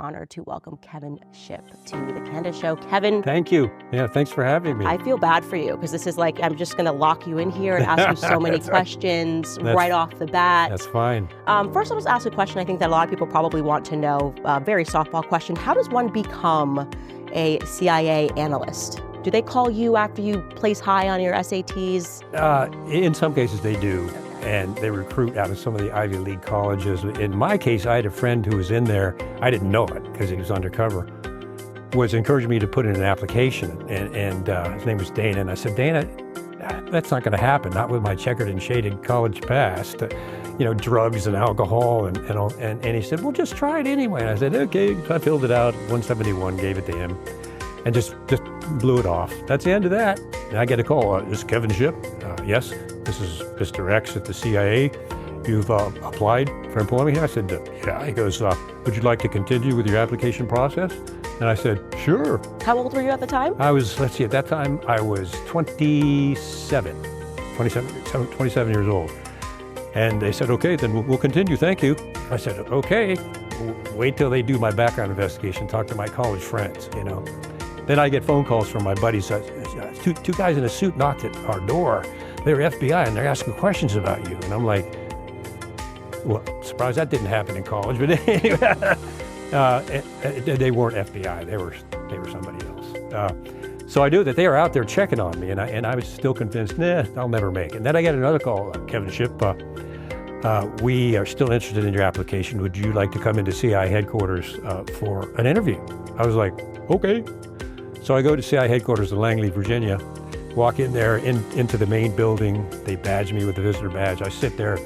honored to welcome Kevin Shipp to the Candace Show. Kevin. Thank you. Yeah, thanks for having me. I feel bad for you because this is like, I'm just going to lock you in here and ask you so many questions right off the bat. That's fine. First, I'll just ask a question I think that a lot of people probably want to know. Very softball question. How does one become a CIA analyst? Do they call you after you place high on your SATs? In some cases they do. And they recruit out of some of the Ivy League colleges. In my case, I had a friend who was in there. I didn't know it because he was undercover. Was encouraging me to put in an application, and his name was Dana. And I said, Dana, that's not going to happen. Not with my checkered and shaded college past. Drugs and alcohol and all. And he said, well, just try it anyway. And I said, okay. So I filled it out, 171, gave it to him, and just blew it off. That's the end of that. And I get a call. This is Kevin Shipp. Yes. This is Mr. X at the CIA. You've applied for employment here? I said, yeah. He goes, would you like to continue with your application process? And I said, sure. How old were you at the time? I was, at that time, I was 27 years old. And they said, okay, then we'll continue, thank you. I said, okay, wait till they do my background investigation, talk to my college friends, Then I get phone calls from my buddies. Two guys in a suit knocked at our door. They were FBI and they're asking questions about you. And I'm like, well, surprised that didn't happen in college. But anyway, they weren't FBI. They were somebody else. So I knew that they were out there checking on me, and I was still convinced, I'll never make it. And then I get another call, Kevin Shipp, we are still interested in your application. Would you like to come into CIA headquarters for an interview? I was like, okay. So I go to CIA headquarters in Langley, Virginia. Walk in there, into the main building. They badge me with the visitor badge. I sit there.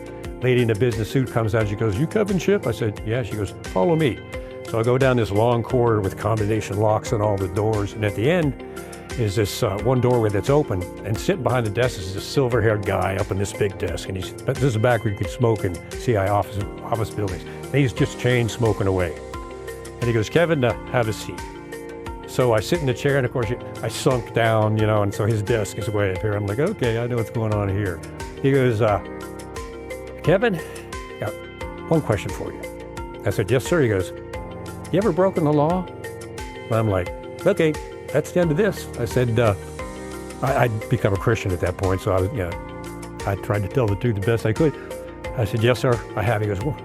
Lady in a business suit comes out. She goes, you Kevin Shipp? I said, yeah. She goes, follow me. So I go down this long corridor with combination locks on all the doors. And at the end is this one doorway that's open. And sitting behind the desk is this silver-haired guy up in this big desk. And this is back where you could smoke in CIA office buildings. And he's just chain smoking away. And he goes, Kevin, have a seat. So I sit in the chair, and of course, I sunk down, and so his desk is way up here. I'm like, okay, I know what's going on here. He goes, Kevin, got one question for you. I said, yes, sir. He goes, you ever broken the law? And I'm like, okay, that's the end of this. I said, I'd become a Christian at that point, so I tried to tell the truth the best I could. I said, yes, sir, I have. He goes, well,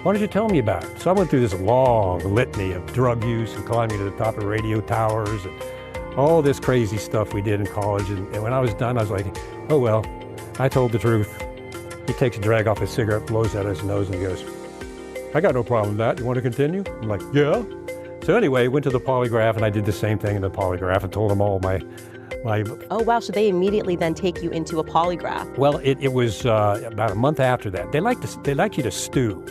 why don't you tell me about it? So I went through this long litany of drug use and climbing to the top of radio towers and all this crazy stuff we did in college. And when I was done, I was like, oh, well, I told the truth. He takes a drag off his cigarette, blows out his nose, and he goes, I got no problem with that. You want to continue? I'm like, yeah. So anyway, went to the polygraph, and I did the same thing in the polygraph and told them all my. Oh, wow. So they immediately then take you into a polygraph. Well, it was about a month after that. They like you to stew.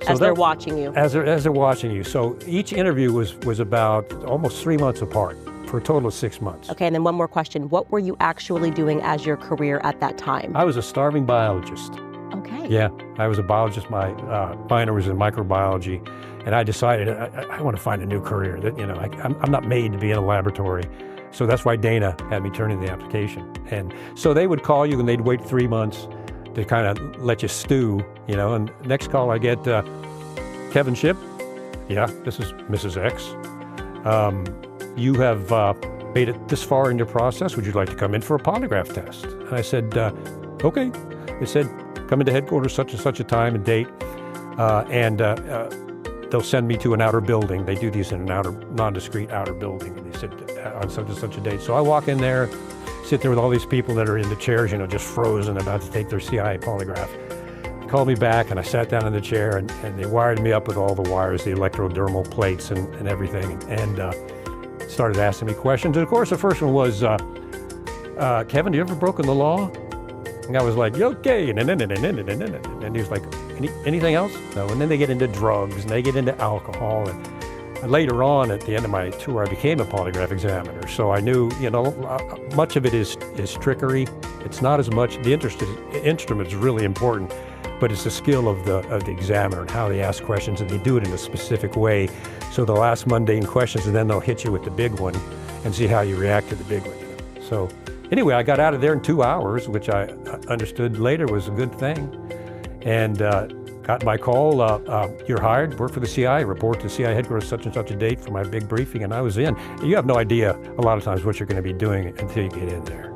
As they're watching you. As they're watching you. So each interview was about almost 3 months apart for a total of 6 months. Okay, and then one more question. What were you actually doing as your career at that time? I was a starving biologist. Okay. Yeah, I was a biologist. My minor was in microbiology, and I decided I want to find a new career. That I'm not made to be in a laboratory. So that's why Dana had me turn in the application. And so they would call you and they'd wait 3 months to kind of let you stew, and next call I get, Kevin Shipp, yeah, this is Mrs. X. You have made it this far in your process. Would you like to come in for a polygraph test? And I said, okay. They said, come into headquarters such and such a time and date, and they'll send me to an outer building. They do these in an nondiscrete outer building. And they said, on such and such a date. So I walk in there, sit there with all these people that are in the chairs, just frozen, about to take their CIA polygraph. They called me back, and I sat down in the chair, and they wired me up with all the wires, the electrodermal plates and everything, and started asking me questions. And of course, the first one was, Kevin, you ever broken the law? And I was like, okay. And he was like, anything else? No. And then they get into drugs, and they get into alcohol. And later on, at the end of my tour, I became a polygraph examiner. So I knew, much of it is trickery. It's not as much, the instrument is really important, but it's the skill of the examiner and how they ask questions, and they do it in a specific way. So they'll ask mundane questions, and then they'll hit you with the big one and see how you react to the big one. So anyway, I got out of there in 2 hours, which I understood later was a good thing. And got my call, you're hired, work for the CIA, report to CIA headquarters such and such a date for my big briefing, and I was in. You have no idea a lot of times what you're going to be doing until you get in there,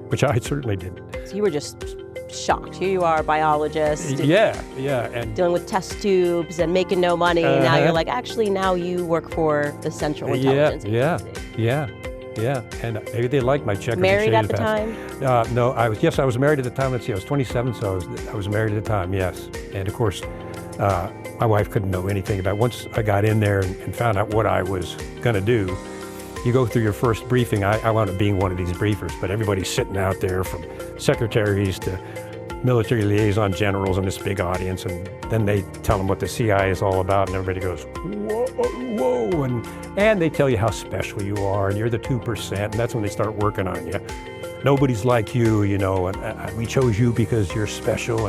which I certainly didn't. So you were just shocked. Here you are, biologist. Yeah, and dealing with test tubes and making no money. And now you're like, actually, now you work for the Central Intelligence Agency. Yeah, and maybe they liked my checkers. Married at the time? No, I was married at the time. Let's see, I was 27, so I was married at the time, yes. And of course, my wife couldn't know anything about it. Once I got in there and found out what I was going to do, you go through your first briefing. I wound up being one of these briefers, but everybody's sitting out there from secretaries to military liaison generals in this big audience, and then they tell them what the CIA is all about, and everybody goes, whoa, and they tell you how special you are, and you're the 2%, and that's when they start working on you. Nobody's like you, and we chose you because you're special,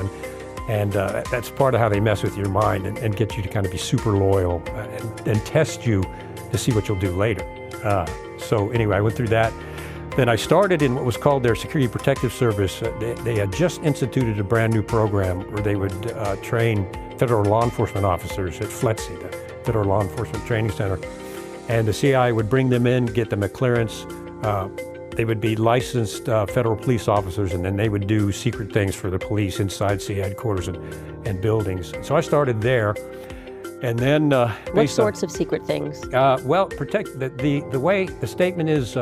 and that's part of how they mess with your mind and get you to kind of be super loyal and test you to see what you'll do later. So anyway, I went through that. Then I started in what was called their Security Protective Service. They had just instituted a brand new program where they would train federal law enforcement officers at FLETC, the Federal Law Enforcement Training Center. And the CIA would bring them in, get them a clearance. They would be licensed federal police officers, and then they would do secret things for the police inside CIA headquarters and buildings. So I started there. And then what sorts of secret things? Protect the way the statement is,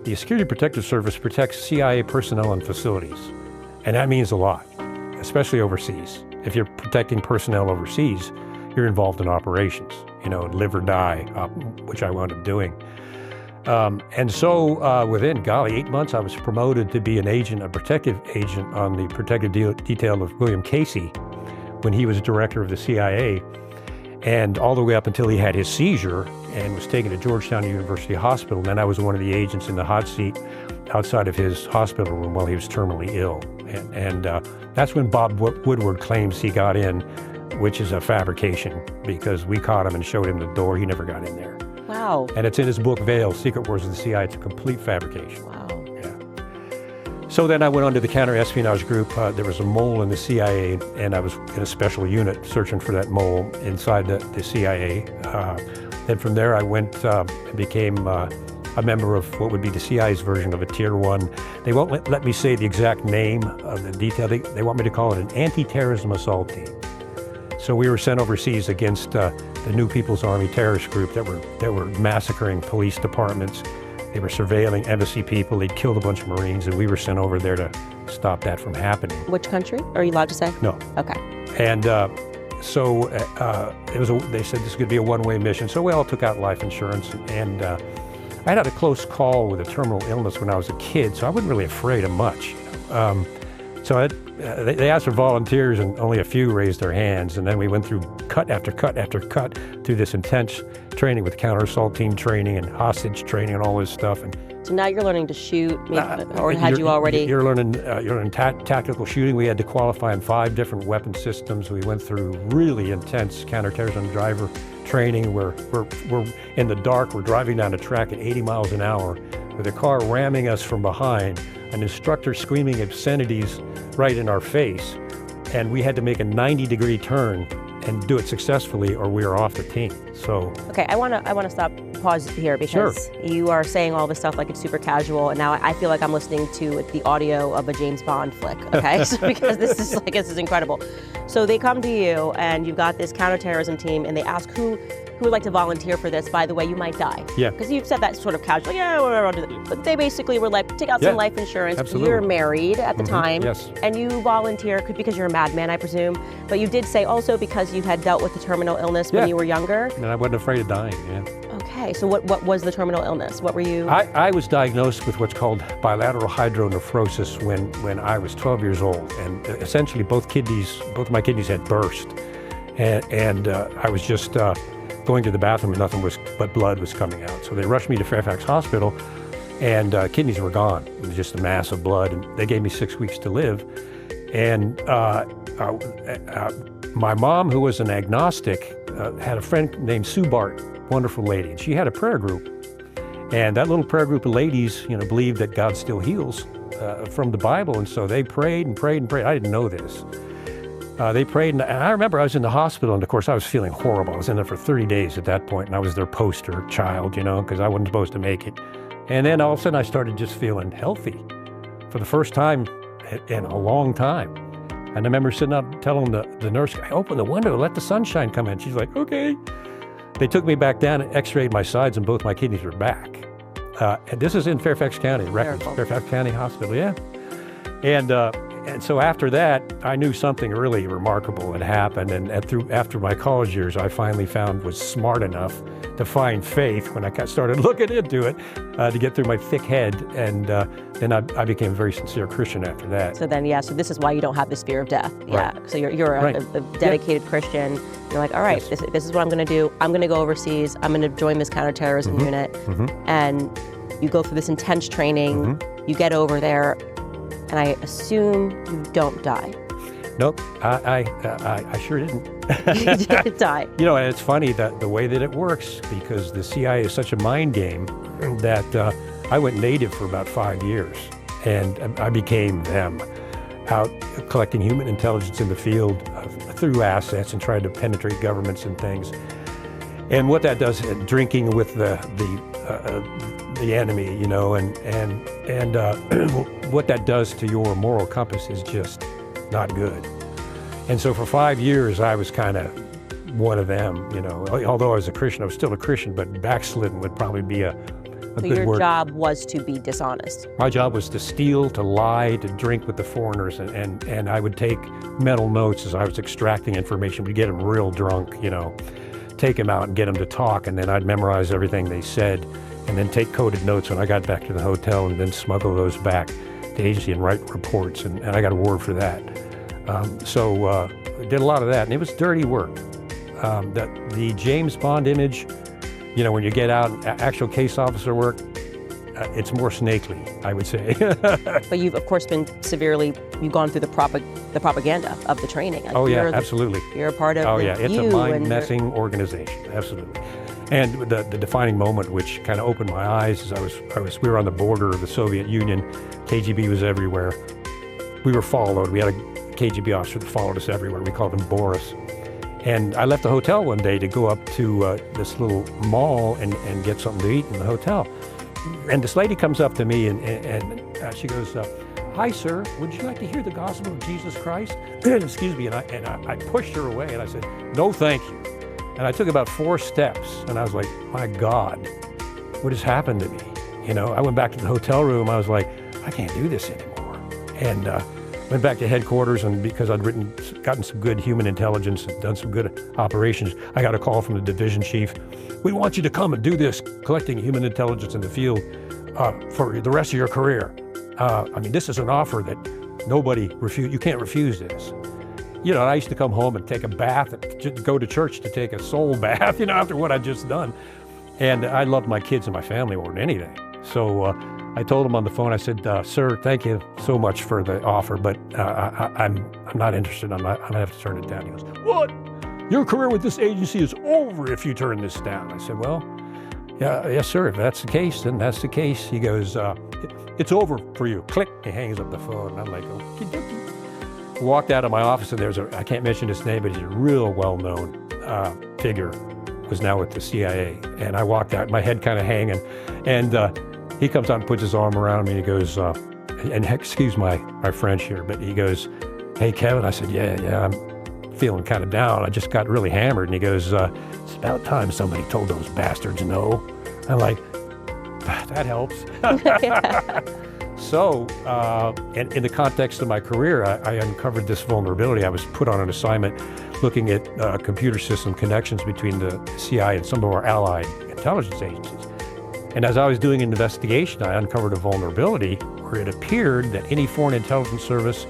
the Security Protective Service protects CIA personnel and facilities. And that means a lot, especially overseas. If you're protecting personnel overseas, you're involved in operations, live or die, which I wound up doing. And so within, 8 months, I was promoted to be a protective agent on the protective detail of William Casey when he was director of the CIA. And all the way up until he had his seizure and was taken to Georgetown University Hospital. And then I was one of the agents in the hot seat outside of his hospital room while he was terminally ill. And that's when Bob Woodward claims he got in, which is a fabrication, because we caught him and showed him the door. He never got in there. Wow. And it's in his book, Veil, Secret Wars of the CIA. It's a complete fabrication. Wow. So then I went on to the counter-espionage group. There was a mole in the CIA, and I was in a special unit searching for that mole inside the CIA. Then from there I went and became a member of what would be the CIA's version of a Tier 1. They won't let me say the exact name of the detail. They want me to call it an anti-terrorism assault team. So we were sent overseas against the New People's Army terrorist group that were massacring police departments. They were surveilling embassy people. They'd killed a bunch of Marines, and we were sent over there to stop that from happening. Which country? Are you allowed to say? No. Okay. And so they said this could be a one-way mission. So we all took out life insurance, and I had a close call with a terminal illness when I was a kid, so I wasn't really afraid of much. They asked for volunteers, and only a few raised their hands. And then we went through cut after cut after cut through this intense training with counter-assault team training and hostage training and all this stuff. And so now you're learning to shoot, or had you already? You're learning tactical shooting. We had to qualify in 5 different weapon systems. We went through really intense counterterrorism driver training where we're in the dark. We're driving down a track at 80 miles an hour with a car ramming us from behind, an instructor screaming obscenities right in our face, and we had to make a 90-degree turn and do it successfully, or we were off the team. So okay, I want to pause here because you are saying all this stuff like it's super casual, and now I feel like I'm listening to the audio of a James Bond flick. Okay, because this is incredible. So they come to you, and you've got this counterterrorism team, and they ask who would like to volunteer for this. By the way, you might die. Yeah. Because you've said that sort of casually. Yeah, I'll do that. But they basically were like, take out some life insurance. Absolutely. You're married at the time. Yes. And you volunteer because you're a madman, I presume. But you did say also because you had dealt with the terminal illness when you were younger. And I wasn't afraid of dying. Yeah. Okay. So what was the terminal illness? What were you? I was diagnosed with what's called bilateral hydronephrosis when I was 12 years old, and essentially both of my kidneys had burst, and I was just going to the bathroom and nothing but blood was coming out. So they rushed me to Fairfax Hospital, and kidneys were gone. It was just a mass of blood, and they gave me 6 weeks to live. And my mom, who was an agnostic, had a friend named Sue Bart, wonderful lady, and she had a prayer group. And that little prayer group of ladies, believed that God still heals from the Bible, and so they prayed and prayed and prayed. I didn't know this. They prayed, and I remember I was in the hospital, and of course I was feeling horrible. I was in there for 30 days at that point, and I was their poster child, because I wasn't supposed to make it. And then all of a sudden I started just feeling healthy for the first time in a long time. And I remember sitting up telling the nurse, open the window, let the sunshine come in. She's like, okay. They took me back down and x-rayed my sides, and both my kidneys were back. And this is in Fairfax County, Fairfax County Hospital, yeah. And so after that, I knew something really remarkable had happened. And after my college years, I finally was smart enough to find faith when I started looking into it to get through my thick head. And then I became a very sincere Christian after that. So then, so this is why you don't have this fear of death. Right. Yeah. So you're a dedicated Christian. You're like, all right, this is what I'm going to do. I'm going to go overseas. I'm going to join this counterterrorism unit. And you go through this intense training. You get over there. And I assume you don't die. Nope, I sure didn't. You didn't die. And it's funny that the way that it works, because the CIA is such a mind game that I went native for about 5 years, and I became them, out collecting human intelligence in the field through assets and trying to penetrate governments and things. And what that does, drinking with the enemy, and what that does to your moral compass is just not good. And so for 5 years, I was kind of one of them, Although I was a Christian, I was still a Christian, but backslidden would probably be a good word. So your job was to be dishonest? My job was to steal, to lie, to drink with the foreigners, and I would take mental notes as I was extracting information. We'd get them real drunk, take them out and get them to talk, and then I'd memorize everything they said, and then take coded notes when I got back to the hotel, and then smuggle those back to agency and write reports, and I got a award for that. So I did a lot of that, and it was dirty work. The James Bond image, when you get out, actual case officer work, it's more snakely, I would say. But you've, of course, you've gone through the propaganda of the training. Oh, yeah, absolutely. You're a part of it's a mind-messing organization, absolutely. And the defining moment, which kind of opened my eyes, is we were on the border of the Soviet Union. KGB was everywhere. We were followed. We had a KGB officer that followed us everywhere. We called him Boris. And I left the hotel one day to go up to this little mall and get something to eat in the hotel. And this lady comes up to me and she goes, hi, sir, would you like to hear the gospel of Jesus Christ? Excuse me. And I pushed her away and I said, no, thank you. And I took about 4 steps and I was like, my God, what has happened to me? I went back to the hotel room. I was like, I can't do this anymore. And went back to headquarters, and because I'd gotten some good human intelligence and done some good operations, I got a call from the division chief. We want you to come and do this, collecting human intelligence in the field for the rest of your career. This is an offer that nobody refuse. You can't refuse this. I used to come home and take a bath, and go to church to take a soul bath, after what I'd just done. And I loved my kids and my family more than anything. So I told him on the phone, I said, sir, thank you so much for the offer, but I'm not interested. I'm going to have to turn it down. He goes, what? Your career with this agency is over if you turn this down. I said, well, yes, sir. If that's the case, then that's the case. He goes, it's over for you. Click. He hangs up the phone. And I'm like, okie dokie. Walked out of my office, and I can't mention his name, but he's a real well-known figure, was now with the CIA. And I walked out, my head kind of hanging, and he comes out and puts his arm around me, and he goes, and excuse my French here, but he goes, hey, Kevin. I said, yeah, I'm feeling kind of down. I just got really hammered. And he goes, it's about time somebody told those bastards no. I'm like, that helps. So, in the context of my career, I uncovered this vulnerability. I was put on an assignment looking at computer system connections between the CIA and some of our allied intelligence agencies. And as I was doing an investigation, I uncovered a vulnerability where it appeared that any foreign intelligence service,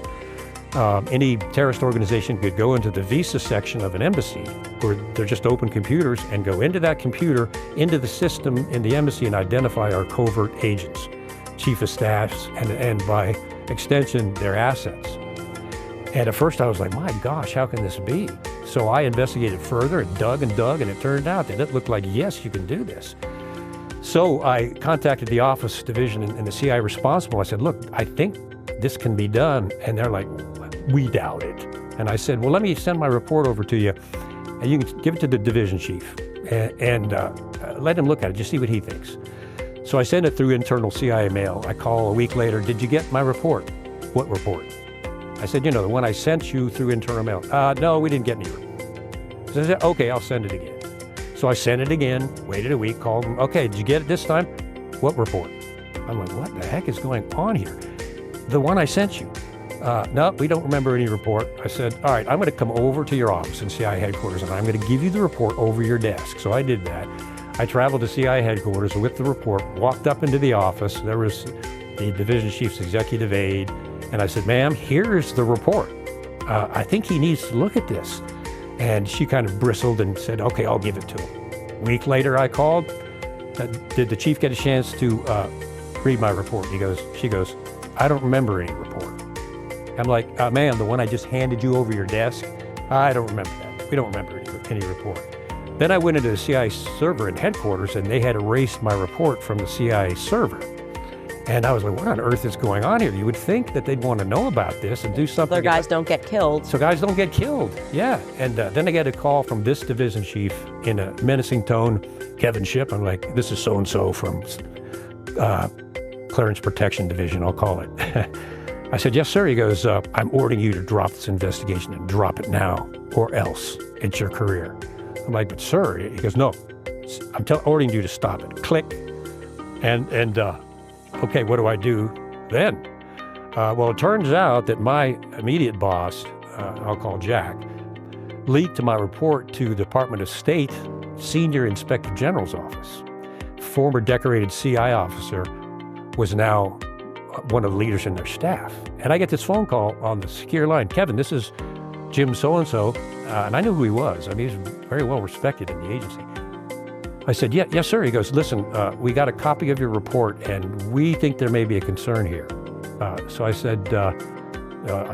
any terrorist organization could go into the visa section of an embassy where they're just open computers and go into that computer, into the system in the embassy, and identify our covert agents, chief of staffs, and by extension, their assets. And at first I was like, my gosh, how can this be? So I investigated further and dug, and it turned out that it looked like, yes, you can do this. So I contacted the office division and the CIA responsible. I said, look, I think this can be done. And they're like, we doubt it. And I said, well, let me send my report over to you, and you can give it to the division chief and let him look at it, just see what he thinks. So I sent it through internal CIA mail. I call a week later, did you get my report? What report? I said, the one I sent you through internal mail. No, we didn't get any report. So I said, okay, I'll send it again. So I sent it again, waited a week, called him. Okay, did you get it this time? What report? I'm like, what the heck is going on here? The one I sent you. No, we don't remember any report. I said, all right, I'm going to come over to your office in CIA headquarters and I'm going to give you the report over your desk. So I did that. I traveled to CIA headquarters with the report, walked up into the office. There was the division chief's executive aide. And I said, ma'am, here's the report. I think he needs to look at this. And she kind of bristled and said, okay, I'll give it to him. A week later, I called. Did the chief get a chance to read my report? She goes, I don't remember any report. I'm like, ma'am, the one I just handed you over your desk? I don't remember that. We don't remember any report. Then I went into the CIA server in headquarters and they had erased my report from the CIA server. And I was like, what on earth is going on here? You would think that they'd want to know about this and do something. Other guys don't get killed. So guys don't get killed, yeah. And then I get a call from this division chief in a menacing tone, Kevin Shipp. I'm like, this is so-and-so from Clearance Protection Division, I'll call it. I said, yes, sir. He goes, I'm ordering you to drop this investigation and drop it now or else it's your career. I'm like, but sir, he goes, no, I'm ordering you to stop it. Click. And okay, what do I do then? Well, it turns out that my immediate boss, I'll call Jack, leaked my report to the Department of State Senior Inspector General's office. Former decorated CI officer was now one of the leaders in their staff. And I get this phone call on the secure line. Kevin, this is Jim so-and-so. And I knew who he was. I mean, he's very well respected in the agency. I said, yes, sir. He goes, listen, we got a copy of your report and we think there may be a concern here. So I said,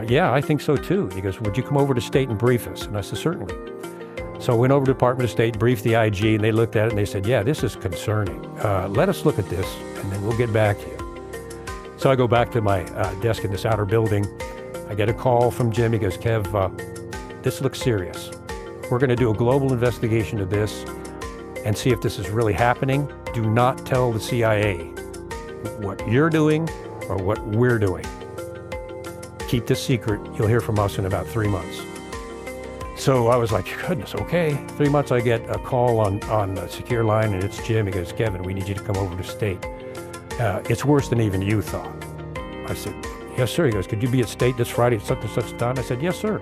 yeah, I think so too. He goes, would you come over to State and brief us? And I said, certainly. So I went over to the Department of State, briefed the IG, and they looked at it and they said, yeah, this is concerning. Let us look at this and then we'll get back to you. So I go back to my desk in this outer building. I get a call from Jim. He goes, Kev, this looks serious. We're going to do a global investigation of this and see if this is really happening. Do not tell the CIA what you're doing or what we're doing. Keep this secret. You'll hear from us in about 3 months. So I was like, goodness, okay. 3 months I get a call on the secure line and it's Jim. He goes, Kevin, we need you to come over to State. It's worse than even you thought. I said, yes, sir. He goes, could you be at State this Friday at such and such time? I said, yes, sir.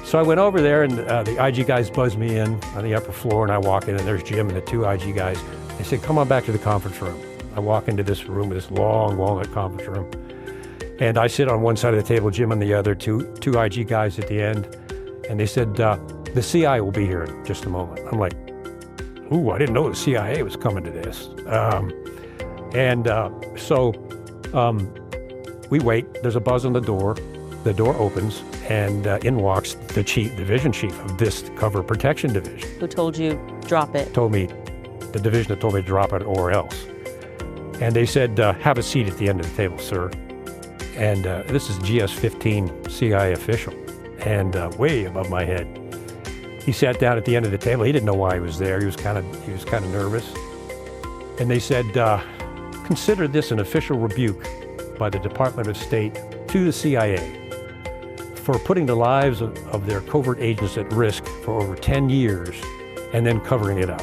So I went over there and the IG guys buzzed me in on the upper floor and I walk in and there's Jim and the two IG guys. They said, come on back to the conference room. I walk into this room, this long walnut conference room. And I sit on one side of the table, Jim on the other, two IG guys at the end. And they said, the CIA will be here in just a moment. I'm like, ooh, I didn't know the CIA was coming to this. So we wait, there's a buzz on the door opens, and in walks the division chief of this cover protection division. Who told you, drop it? Told me, the division that told me to drop it or else. And they said, have a seat at the end of the table, sir. And this is GS-15 CI official, and way above my head. He sat down at the end of the table. He didn't know why he was there. He was kind of nervous. And they said, consider this an official rebuke by the Department of State to the CIA for putting the lives of their covert agents at risk for over 10 years and then covering it up.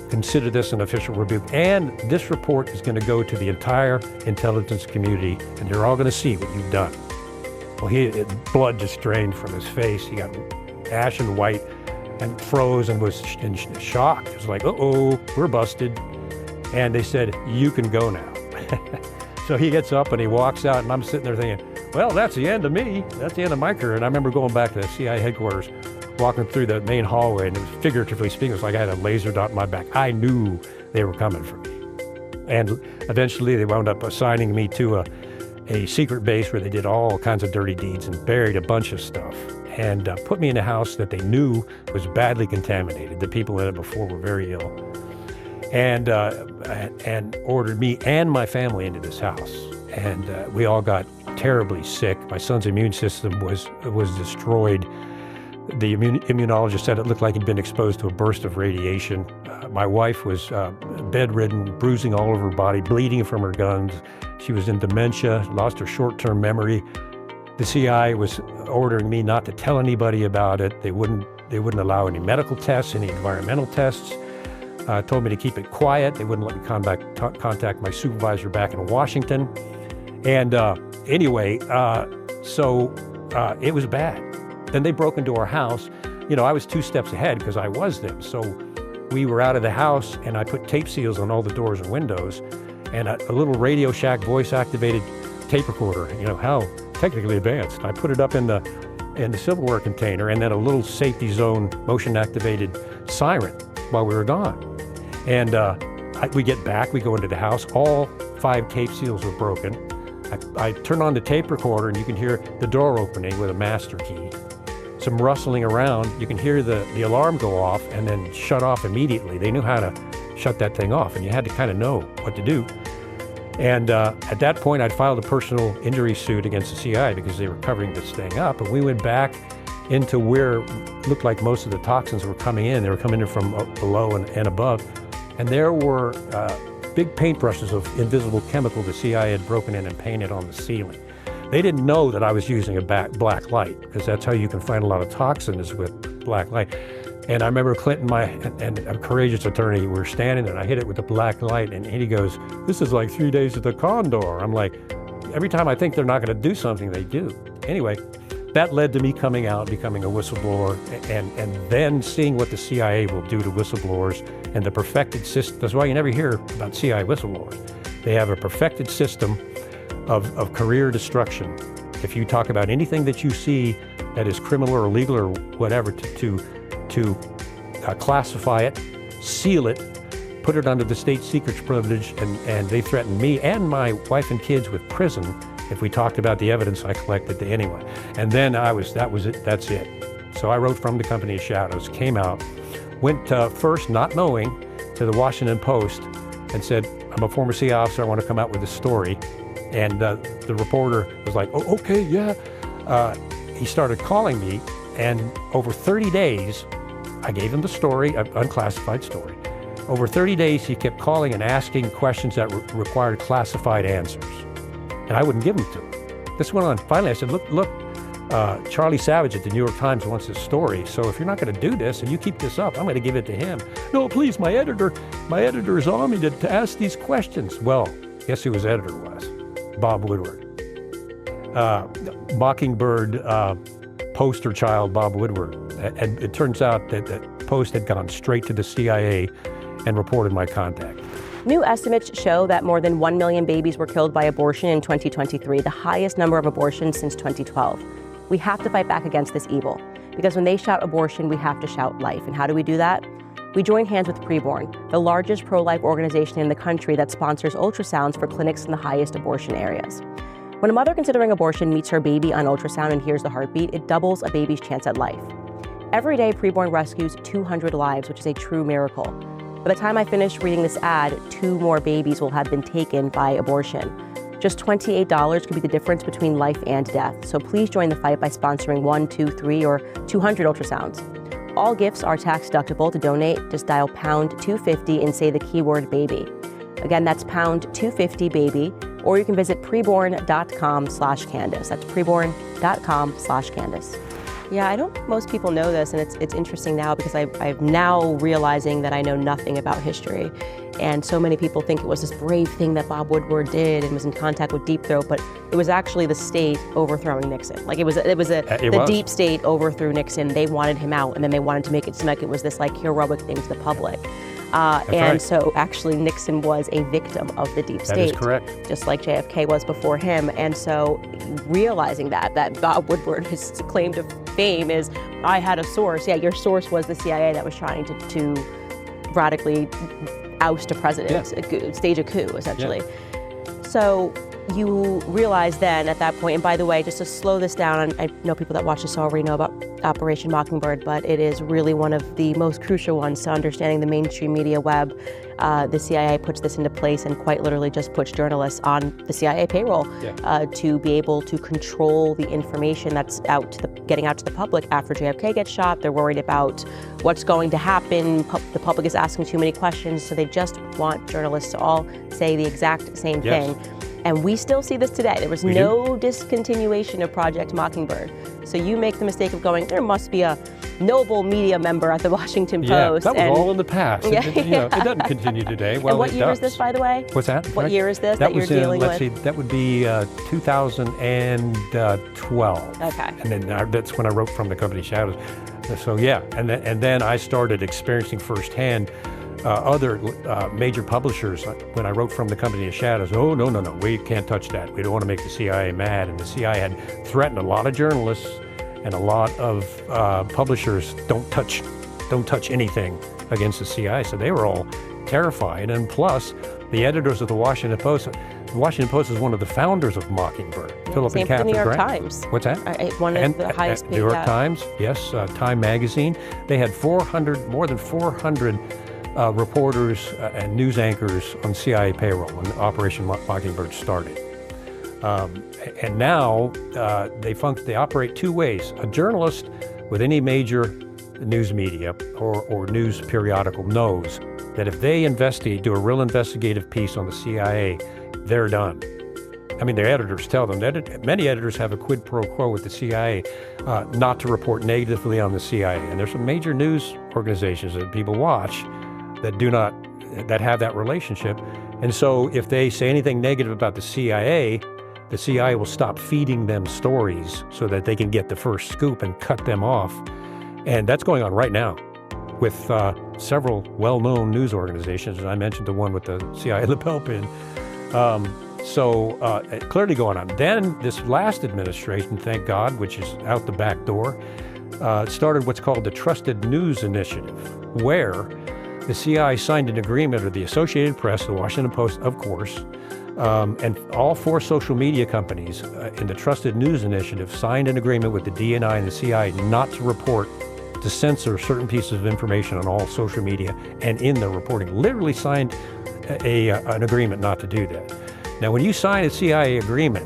Consider this an official rebuke. And this report is going to go to the entire intelligence community, and they're all going to see what you've done. Well, blood just drained from his face. He got ashen white and froze and was in shock. It was like, uh-oh, we're busted. And they said, you can go now. So he gets up and he walks out, and I'm sitting there thinking, well, that's the end of me. That's the end of my career. And I remember going back to the CIA headquarters, walking through the main hallway, and it was, figuratively speaking, it was like I had a laser dot in my back. I knew they were coming for me. And eventually they wound up assigning me to a secret base where they did all kinds of dirty deeds and buried a bunch of stuff, and put me in a house that they knew was badly contaminated. The people in it before were very ill. And ordered me and my family into this house. and we all got terribly sick. My son's immune system was destroyed. The immunologist said it looked like he'd been exposed to a burst of radiation. My wife was bedridden, bruising all over her body, bleeding from her guns. She was in dementia, lost her short-term memory. The CIA was ordering me not to tell anybody about it. They wouldn't allow any medical tests, any environmental tests. Told me to keep it quiet. They wouldn't let me contact my supervisor back in Washington. And anyway, so it was bad. Then they broke into our house. You know, I was 2 steps ahead because I was them. So we were out of the house, and I put tape seals on all the doors and windows, and a little Radio Shack voice-activated tape recorder. You know, how technically advanced. I put it up in the silverware container, and then a little safety zone motion-activated siren while we were gone. And we get back, we go into the house. All 5 tape seals were broken. I turn on the tape recorder, and you can hear the door opening with a master key. Some rustling around, you can hear the alarm go off and then shut off immediately. They knew how to shut that thing off, and you had to kind of know what to do. And at that point, I'd filed a personal injury suit against the CIA because they were covering this thing up. And we went back into where it looked like most of the toxins were coming in. They were coming in from below and above. And there were big paintbrushes of invisible chemical the CIA had broken in and painted on the ceiling. They didn't know that I was using a black light, because that's how you can find a lot of toxins with black light. And I remember Clinton, and a courageous attorney, we were standing there, and I hit it with the black light, and he goes, "This is like 3 days at the Condor." I'm like, every time I think they're not going to do something, they do. Anyway, that led to me coming out, becoming a whistleblower, and then seeing what the CIA will do to whistleblowers and the perfected system. That's why you never hear about CIA whistleblowers. They have a perfected system of career destruction. If you talk about anything that you see that is criminal or illegal or whatever, to classify it, seal it, put it under the state secrets privilege, and they threatened me and my wife and kids with prison if we talked about the evidence I collected to anyone. And then that was it, that's it. So I wrote From the Company of Shadows, came out, went first not knowing to the Washington Post and said, "I'm a former CIA officer, I want to come out with a story." And the reporter was like, "Oh, okay, yeah." He started calling me, and over 30 days, I gave him the story, an unclassified story. Over 30 days, he kept calling and asking questions that required classified answers. And I wouldn't give them to him. This went on. Finally, I said, look, Charlie Savage at the New York Times wants this story. So if you're not going to do this and you keep this up, I'm going to give it to him. "No, please, my editor is on me to ask these questions." Well, guess who his editor was? Bob Woodward. Mockingbird poster child Bob Woodward. And it turns out that the Post had gone straight to the CIA and reported my contact. New estimates show that more than 1 million babies were killed by abortion in 2023, the highest number of abortions since 2012. We have to fight back against this evil, because when they shout abortion, we have to shout life. And how do we do that? We join hands with Preborn, the largest pro-life organization in the country that sponsors ultrasounds for clinics in the highest abortion areas. When a mother considering abortion meets her baby on ultrasound and hears the heartbeat, it doubles a baby's chance at life. Every day, Preborn rescues 200 lives, which is a true miracle. By the time I finish reading this ad, 2 more babies will have been taken by abortion. Just $28 could be the difference between life and death. So please join the fight by sponsoring 1, 2, 3, or 200 ultrasounds. All gifts are tax deductible. To donate, just dial pound 250 and say the keyword baby. Again, that's pound 250 baby, or you can visit preborn.com/Candace. That's preborn.com/Candace. Yeah, I don't think most people know this, and it's interesting now because I'm now realizing that I know nothing about history. And so many people think it was this brave thing that Bob Woodward did and was in contact with Deep Throat, but it was actually the state overthrowing Nixon. Like the deep state overthrew Nixon. They wanted him out, and then they wanted to make it seem like it was this like heroic thing to the public. Right. So actually Nixon was a victim of the deep state. That is correct. Just like JFK was before him. And so realizing that Bob Woodward, his claim to fame is, "I had a source." Yeah, your source was the CIA that was trying to radically oust a president, stage a coup, essentially. Yeah. So you realize then at that point, and by the way, just to slow this down, I know people that watch this already know about Operation Mockingbird, but it is really one of the most crucial ones to understanding the mainstream media web. The CIA puts this into place and quite literally just puts journalists on the CIA payroll to be able to control the information that's getting out to the public after JFK gets shot. They're worried about what's going to happen. The public is asking too many questions, so they just want journalists to all say the exact same thing. And we still see this today. There was no discontinuation of Project Mockingbird. So you make the mistake of going, there must be a noble media member at the Washington Post. That was all in the past. It doesn't continue today. Well, and what year is this, by the way? What's that? What year is this that you're dealing with? Let's see, that would be 2012. Okay. And then that's when I wrote From the Company Shadows. So yeah, and then I started experiencing firsthand other major publishers, when I wrote From the Company of Shadows, no, we can't touch that. We don't want to make the CIA mad. And the CIA had threatened a lot of journalists and a lot of publishers, don't touch anything against the CIA. So they were all terrified. And plus, the editors of the Washington Post is one of the founders of Mockingbird. Philip Same and for the Catherine New York Grant. Times. What's that? One of the highest paid. New York Times, yes. Time Magazine. They had more than 400 reporters and news anchors on CIA payroll when Operation Mockingbird started. And now they operate two ways. A journalist with any major news media or news periodical knows that if they do a real investigative piece on the CIA, they're done. I mean, their editors tell them that many editors have a quid pro quo with the CIA not to report negatively on the CIA. And there's some major news organizations that people watch that have that relationship. And so if they say anything negative about the CIA will stop feeding them stories so that they can get the first scoop and cut them off. And that's going on right now with several well-known news organizations. And I mentioned the one with the CIA lapel pin. So clearly going on. Then this last administration, thank God, which is out the back door, started what's called the Trusted News Initiative, where the CIA signed an agreement, or the Associated Press, the Washington Post, of course, and all four social media companies in the Trusted News Initiative signed an agreement with the DNI and the CIA not to censor certain pieces of information on all social media and in their reporting. Literally signed an agreement not to do that. Now, when you sign a CIA agreement,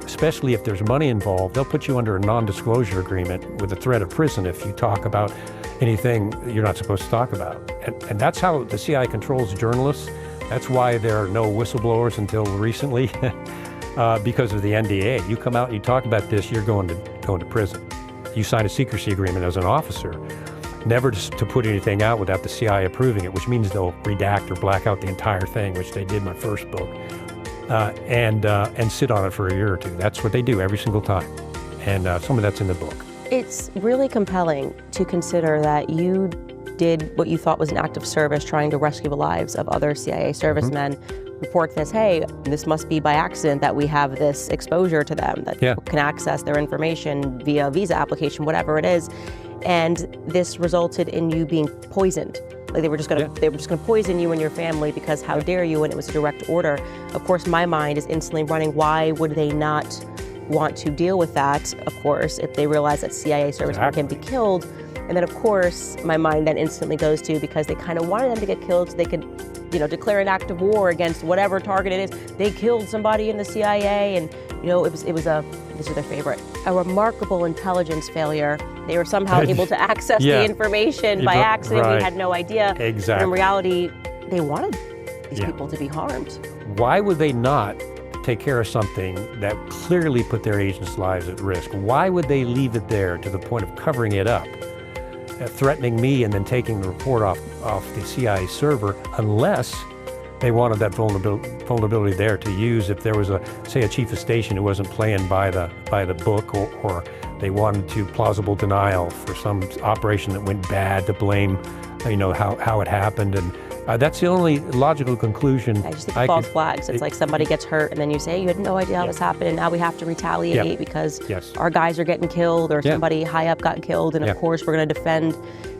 especially if there's money involved, they'll put you under a non-disclosure agreement with the threat of prison if you talk about anything you're not supposed to talk about. And that's how the CIA controls journalists. That's why there are no whistleblowers until recently, because of the NDA. You come out and you talk about this, you're going to prison. You sign a secrecy agreement as an officer, never to put anything out without the CIA approving it, which means they'll redact or black out the entire thing, which they did in my first book, and sit on it for a year or two. That's what they do every single time. And some of that's in the book. It's really compelling to consider that you did what you thought was an act of service, trying to rescue the lives of other CIA servicemen. Report this, hey, this must be by accident that we have this exposure to them, that people can access their information via visa application, whatever it is. And this resulted in you being poisoned. Like they were just going to poison you and your family because how dare you, and it was a direct order. Of course, my mind is instantly running, why would they not want to deal with that, of course, if they realize that CIA servicemen can be killed? And then, of course, my mind then instantly goes to, because they kind of wanted them to get killed so they could, declare an act of war against whatever target it is. They killed somebody in the CIA, and, this is their favorite, a remarkable intelligence failure. They were somehow able to access the information by accident. We had no idea. Exactly. But in reality, they wanted these people to be harmed. Why would they not take care of something that clearly put their agents' lives at risk? Why would they leave it there to the point of covering it up, threatening me and then taking the report off the CIA server, unless they wanted that vulnerability there to use if there was a chief of station who wasn't playing by the book, or they wanted to plausible denial for some operation that went bad, to blame how it happened. And that's the only logical conclusion. I just think false flags. It's like somebody gets hurt and then you say, you had no idea how this happened, and now we have to retaliate because our guys are getting killed, or somebody high up got killed, and of course we're going to defend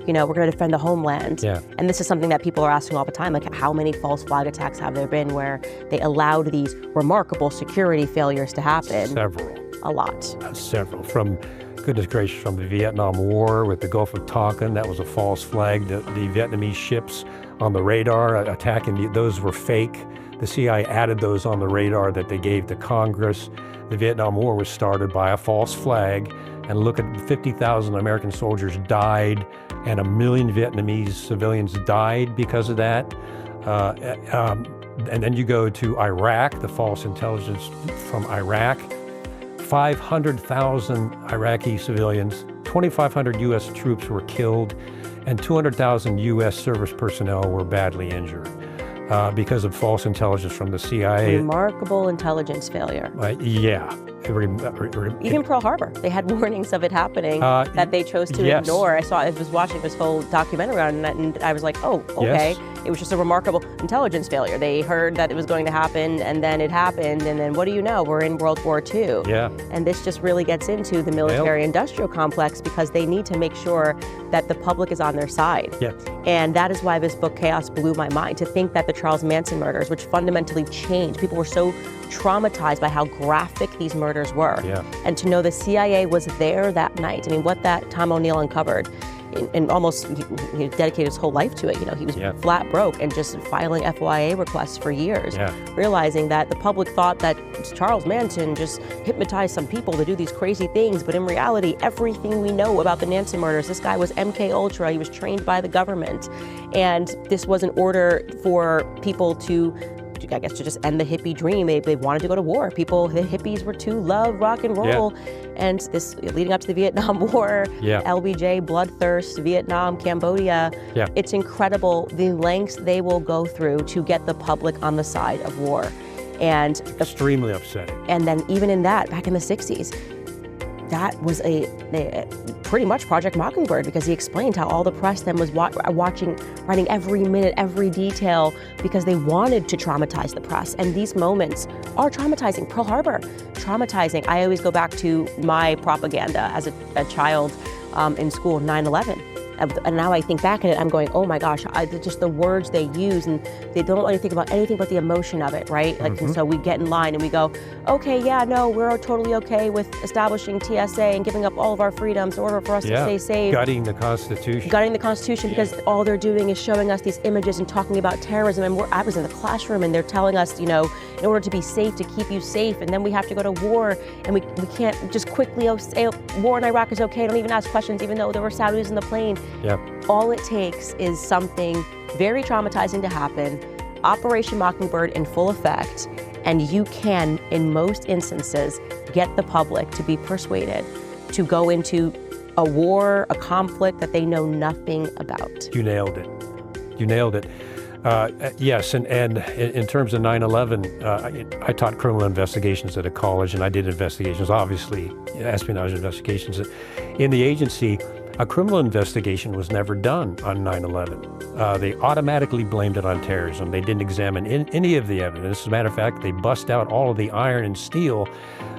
we're going to defend the homeland. Yeah. And this is something that people are asking all the time, like how many false flag attacks have there been where they allowed these remarkable security failures to happen? Several. A lot. Several. From, goodness gracious, from the Vietnam War with the Gulf of Tonkin, that was a false flag. The Vietnamese ships on the radar attacking, those were fake. The CIA added those on the radar that they gave to Congress. The Vietnam War was started by a false flag. And look at 50,000 American soldiers died, and 1 million Vietnamese civilians died because of that. And then you go to Iraq, the false intelligence from Iraq. 500,000 Iraqi civilians, 2,500 U.S. troops were killed, and 200,000 U.S. service personnel were badly injured because of false intelligence from the CIA. Remarkable intelligence failure. Yeah. Even Pearl Harbor, they had warnings of it happening that they chose to ignore. I was watching this whole documentary on it, and I was like, oh, okay. Yes. It was just a remarkable intelligence failure. They heard that it was going to happen, and then it happened, and then what do you know? We're in World War II. Yeah. And this just really gets into the military-industrial complex because they need to make sure that the public is on their side. Yeah. And that is why this book, Chaos, blew my mind. To think that the Charles Manson murders, which fundamentally changed, people were so traumatized by how graphic these murders were. Yeah. And to know the CIA was there that night. I mean, what that Tom O'Neill uncovered, and almost he dedicated his whole life to it. He was flat broke and just filing FOIA requests for years, realizing that the public thought that Charles Manson just hypnotized some people to do these crazy things. But in reality, everything we know about the Manson murders, this guy was MK Ultra. He was trained by the government. And this was an order for people to, I guess, to just end the hippie dream. They wanted to go to war. The hippies were to love rock and roll. And this, leading up to the Vietnam War, LBJ, bloodthirst, Vietnam, Cambodia, it's incredible the lengths they will go through to get the public on the side of war. And extremely upsetting. And then even in that, back in the 60s, that was a pretty much Project Mockingbird, because he explained how all the press then was writing every minute, every detail, because they wanted to traumatize the press. And these moments are traumatizing. Pearl Harbor, traumatizing. I always go back to my propaganda as a child in school, 9/11. And now I think back at it, I'm going, oh my gosh, just the words they use, and they don't let you think about anything but the emotion of it, right? Like, and so we get in line and we go, okay, yeah, no, we're totally okay with establishing TSA and giving up all of our freedoms in order for us to stay safe. Gutting the Constitution. Gutting the Constitution, because all they're doing is showing us these images and talking about terrorism. And I was in the classroom and they're telling us, in order to be safe, to keep you safe, and then we have to go to war, and we can't just quickly say war in Iraq is okay, don't even ask questions, even though there were Saudis in the plane. All it takes is something very traumatizing to happen, Operation Mockingbird in full effect, and you can, in most instances, get the public to be persuaded to go into a war, a conflict that they know nothing about. You nailed it. You nailed it. Yes, and in terms of 9/11, I taught criminal investigations at a college, and I did investigations, obviously, espionage investigations. In the agency, a criminal investigation was never done on 9/11. They automatically blamed it on terrorism. They didn't examine any of the evidence. As a matter of fact, they bust out all of the iron and steel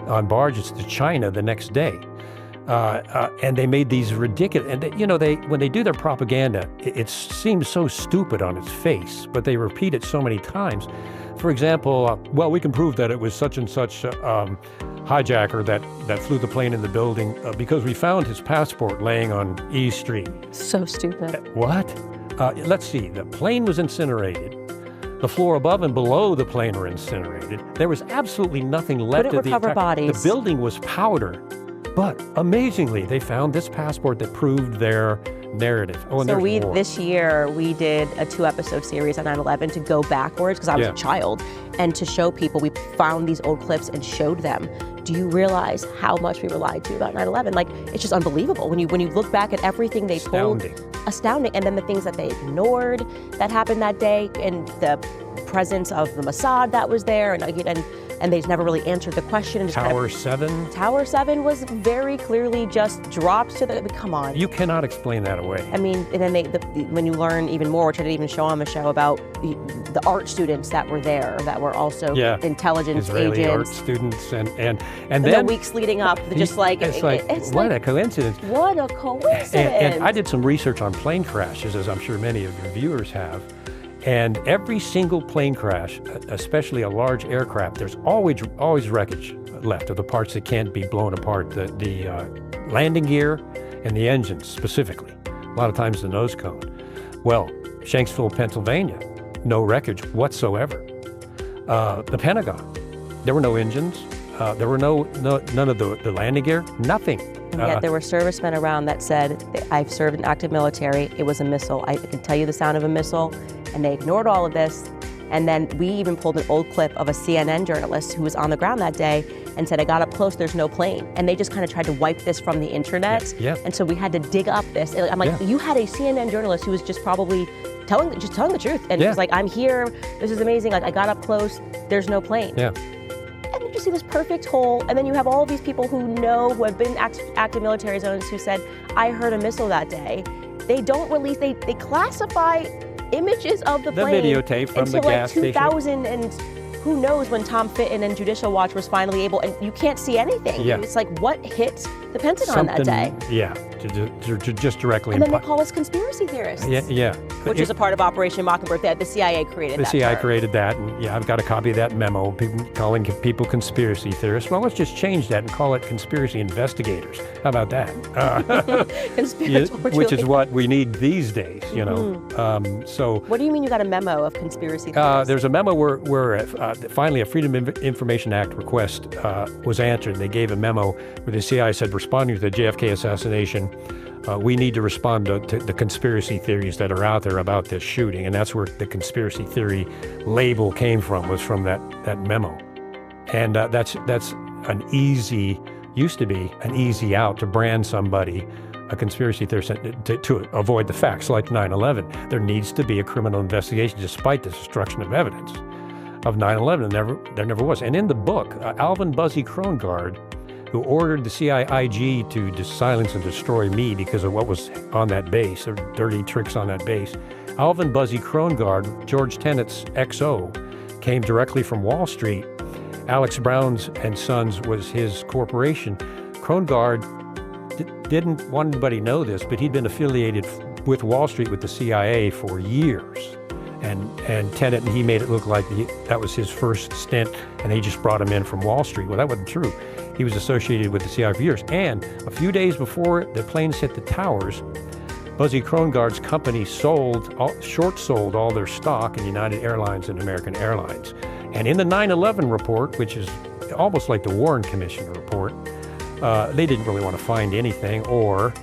on barges to China the next day. And they made these ridiculous, and when they do their propaganda, it seems so stupid on its face, but they repeat it so many times. For example, well, we can prove that it was such and such hijacker that flew the plane in the building because we found his passport laying on E Street. So stupid. What? Let's see, the plane was incinerated. The floor above and below the plane were incinerated. There was absolutely nothing left of the recover bodies. The building was powder. But amazingly, they found this passport that proved their narrative. Oh, and so this year, we did a 2-episode series on 9/11 to go backwards, because I was a child, and to show people, we found these old clips and showed them. Do you realize how much we were lied to about 9/11? Like, it's just unbelievable. When you look back at everything they told. Astounding. And then the things that they ignored that happened that day, and the presence of the Mossad that was there, and and they never really answered the question. And just Tower 7? Tower 7 was very clearly just drops to the, come on. You cannot explain that away. I mean, and then when you learn even more, which I didn't even show on the show, about the art students that were there, that were also intelligence Israeli agents. art students, and then the weeks leading up, just like, it's what a coincidence. What a coincidence. And I did some research on plane crashes, as I'm sure many of your viewers have. And every single plane crash, especially a large aircraft, there's always wreckage left of the parts that can't be blown apart. The landing gear and the engines specifically. A lot of times the nose cone. Well, Shanksville, Pennsylvania, no wreckage whatsoever. The Pentagon, there were no engines. There were none of the landing gear, nothing. And yet there were servicemen around that said, I've served in active military, it was a missile. I can tell you the sound of a missile. And they ignored all of this. And then we even pulled an old clip of a CNN journalist who was on the ground that day and said, I got up close, there's no plane. And they just kind of tried to wipe this from the internet. Yeah. And so we had to dig up this. I'm like, you had a CNN journalist who was just probably telling the truth. And he was like, I'm here, this is amazing. Like, I got up close, there's no plane. Yeah. And you just see this perfect hole. And then you have all these people who have been active military zones who said, I heard a missile that day. They don't release, they classify images of the plane videotape from the gas like 2000 station. And who knows when Tom Fitton and Judicial Watch was finally able, and you can't see anything. Yeah. It's like, what hit the Pentagon that day? Yeah, just directly. And then they call us conspiracy theorists. Yeah. Which is a part of Operation Mockingbird. The CIA created that. The CIA term. created that, and I've got a copy of that memo, calling people conspiracy theorists. Well, let's just change that and call it conspiracy investigators. How about that? Which is what we need these days, you know. So. What do you mean you got a memo of conspiracy theorists? There's a memo where finally a Freedom of Information Act request was answered. They gave a memo where the CIA said, responding to the JFK assassination, we need to respond to the conspiracy theories that are out there about this shooting. And that's where the conspiracy theory label came from, was from that memo. And that's used to be an easy out to brand somebody a conspiracy theorist to avoid the facts, like 9/11. There needs to be a criminal investigation despite the destruction of evidence of 9/11. There never was. And in the book, Alvin Buzzy Krongard, who ordered the CIA IG to silence and destroy me because of what was on that base, or dirty tricks on that base. Alvin Buzzy Krongard, George Tenet's XO, came directly from Wall Street. Alex Brown's and Sons was his corporation. Krongard didn't want anybody to know this, but he'd been affiliated with Wall Street with the CIA for years. And Tenet, he made it look like that was his first stint, and they just brought him in from Wall Street. Well, that wasn't true. He was associated with the CIA for years. And a few days before the planes hit the towers, Buzzy Krongard's company short sold all their stock in United Airlines and American Airlines. And in the 9/11 report, which is almost like the Warren Commission report, they didn't really want to find anything, or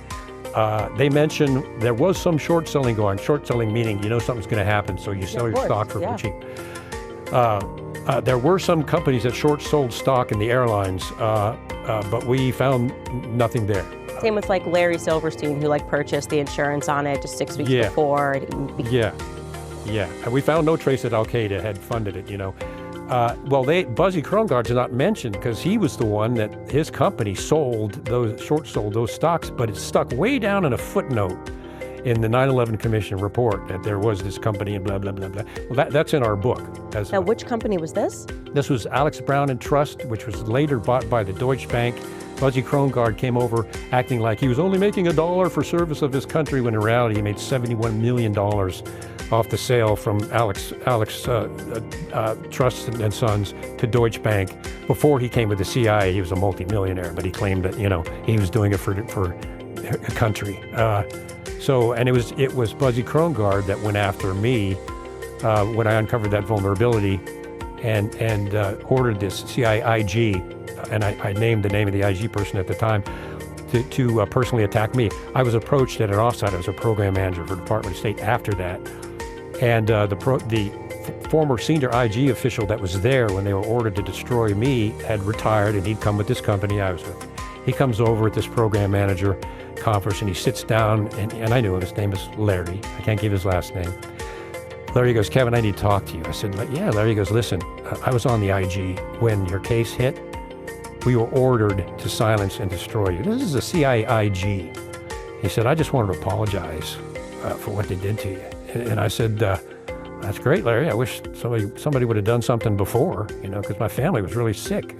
they mentioned there was some short selling going. Short selling meaning something's going to happen, so you sell your stock for cheap. There were some companies that short sold stock in the airlines, but we found nothing there. Same with like Larry Silverstein, who purchased the insurance on it just 6 weeks before. Yeah. And we found no trace that Al-Qaeda had funded it, Buzzy Krongard's not mentioned because he was the one that his company short sold those stocks, but it's stuck way down in a footnote in the 9/11 Commission report that there was this company and blah, blah, blah, blah. Well, that's in our book. Now, which company was this? This was Alex Brown and Trust, which was later bought by the Deutsche Bank. Buzzy Krongard came over acting like he was only making $1 for service of his country, when in reality he made $71 million off the sale from Alex Trust and Sons to Deutsche Bank. Before he came with the CIA, he was a multimillionaire, but he claimed that he was doing it for a country. It was Buzzy Krongard that went after me when I uncovered that vulnerability and ordered this CIA IG, and I named the name of the IG person at the time, to personally attack me. I was approached at an offsite. I was a program manager for the Department of State after that, and the former senior IG official that was there when they were ordered to destroy me had retired, and he'd come with this company I was with. He comes over at this program manager conference, and he sits down, and I knew him. His name is Larry. I can't give his last name. Larry goes, Kevin, I need to talk to you. I said, yeah. Larry goes, listen, I was on the IG when your case hit. We were ordered to silence and destroy you. This is a CIA IG. He said, I just wanted to apologize for what they did to you. And I said, that's great, Larry. I wish somebody would have done something before, because my family was really sick.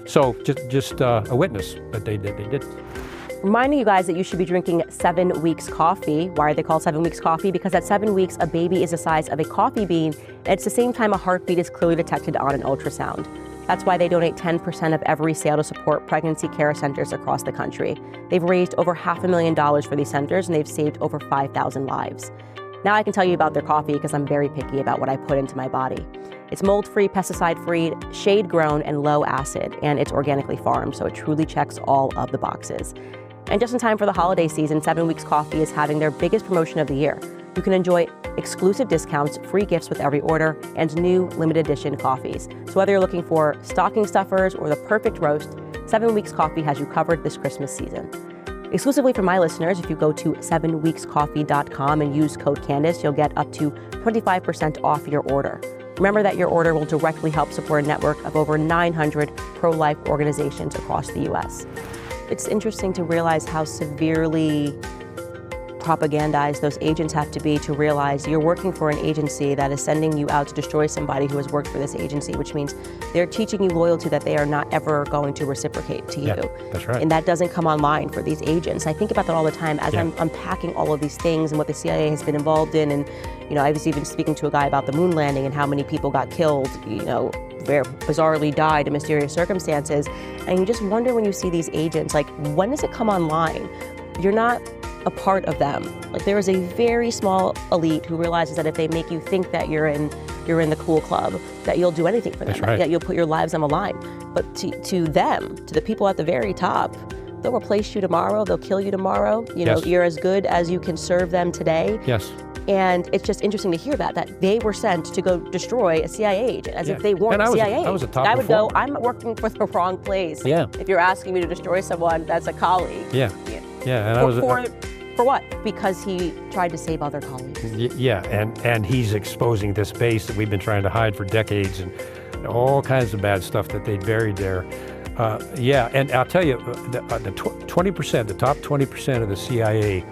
So just a witness, but they did. Reminding you guys that you should be drinking 7 Weeks coffee. Why are they called 7 Weeks coffee? Because at 7 weeks, a baby is the size of a coffee bean, and it's the same time a heartbeat is clearly detected on an ultrasound. That's why they donate 10% of every sale to support pregnancy care centers across the country. They've raised over $500,000 for these centers, and they've saved over 5,000 lives. Now I can tell you about their coffee because I'm very picky about what I put into my body. It's mold-free, pesticide-free, shade-grown, and low acid, and it's organically farmed, so it truly checks all of the boxes. And just in time for the holiday season, 7 Weeks Coffee is having their biggest promotion of the year. You can enjoy exclusive discounts, free gifts with every order, and new limited edition coffees. So whether you're looking for stocking stuffers or the perfect roast, 7 Weeks Coffee has you covered this Christmas season. Exclusively for my listeners, if you go to 7weekscoffee.com and use code Candace, you'll get up to 25% off your order. Remember that your order will directly help support a network of over 900 pro-life organizations across the U.S. It's interesting to realize how severely propagandized those agents have to be to realize you're working for an agency that is sending you out to destroy somebody who has worked for this agency, which means they're teaching you loyalty that they are not ever going to reciprocate to you. Yeah, that's right. And that doesn't come online for these agents. I think about that all the time as I'm unpacking all of these things and what the CIA has been involved in. And, I was even speaking to a guy about the moon landing and how many people got killed, very bizarrely died in mysterious circumstances. And you just wonder when you see these agents, like, when does it come online? You're not a part of them. Like, there is a very small elite who realizes that if they make you think that you're in the cool club, that you'll do anything for them, that you'll put your lives on the line. But to them, to the people at the very top, they'll replace you tomorrow, they'll kill you tomorrow. You're as good as you can serve them today. Yes. And it's just interesting to hear that they were sent to go destroy a CIA agent, as if they weren't a CIA agent. I was a top I would go, performer. I'm working for the wrong place. Yeah. If you're asking me to destroy someone, that's a colleague. Yeah. And For what? Because he tried to save other colleagues. Yeah, and he's exposing this base that we've been trying to hide for decades, and all kinds of bad stuff that they buried there. And I'll tell you, the 20%, the top 20% of the CIA,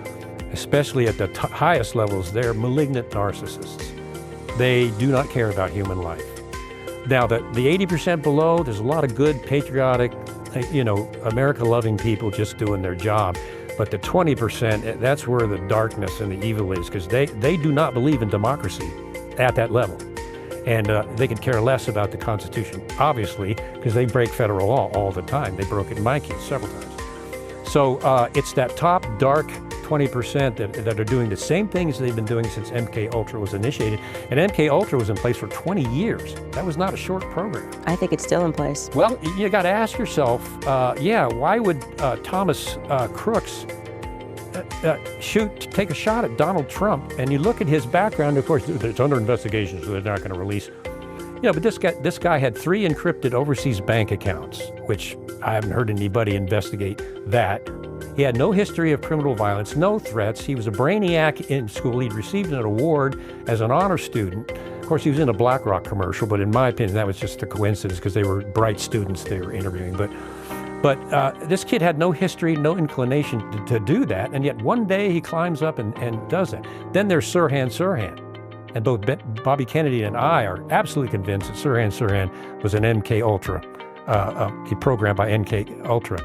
especially at the highest levels, they're malignant narcissists. They do not care about human life. Now, the 80% below, there's a lot of good, patriotic, America-loving people just doing their job. But the 20%, that's where the darkness and the evil is, because they do not believe in democracy at that level. And they could care less about the Constitution, obviously, because they break federal law all the time. They broke it in my case several times. So it's that top dark 20% that are doing the same things they've been doing since MK Ultra was initiated. And MK Ultra was in place for 20 years. That was not a short program. I think it's still in place. Well, you got to ask yourself, why would Thomas Crooks take a shot at Donald Trump? And you look at his background, of course, it's under investigation, so they're not going to release. But this guy had 3 encrypted overseas bank accounts, which I haven't heard anybody investigate that. He had no history of criminal violence, no threats. He was a brainiac in school. He'd received an award as an honor student. Of course, he was in a BlackRock commercial, but in my opinion, that was just a coincidence because they were bright students they were interviewing. But this kid had no history, no inclination to do that, and yet one day he climbs up and does it. Then there's Sirhan. And both Bobby Kennedy and I are absolutely convinced that Sirhan was an MK Ultra, programmed by MK Ultra.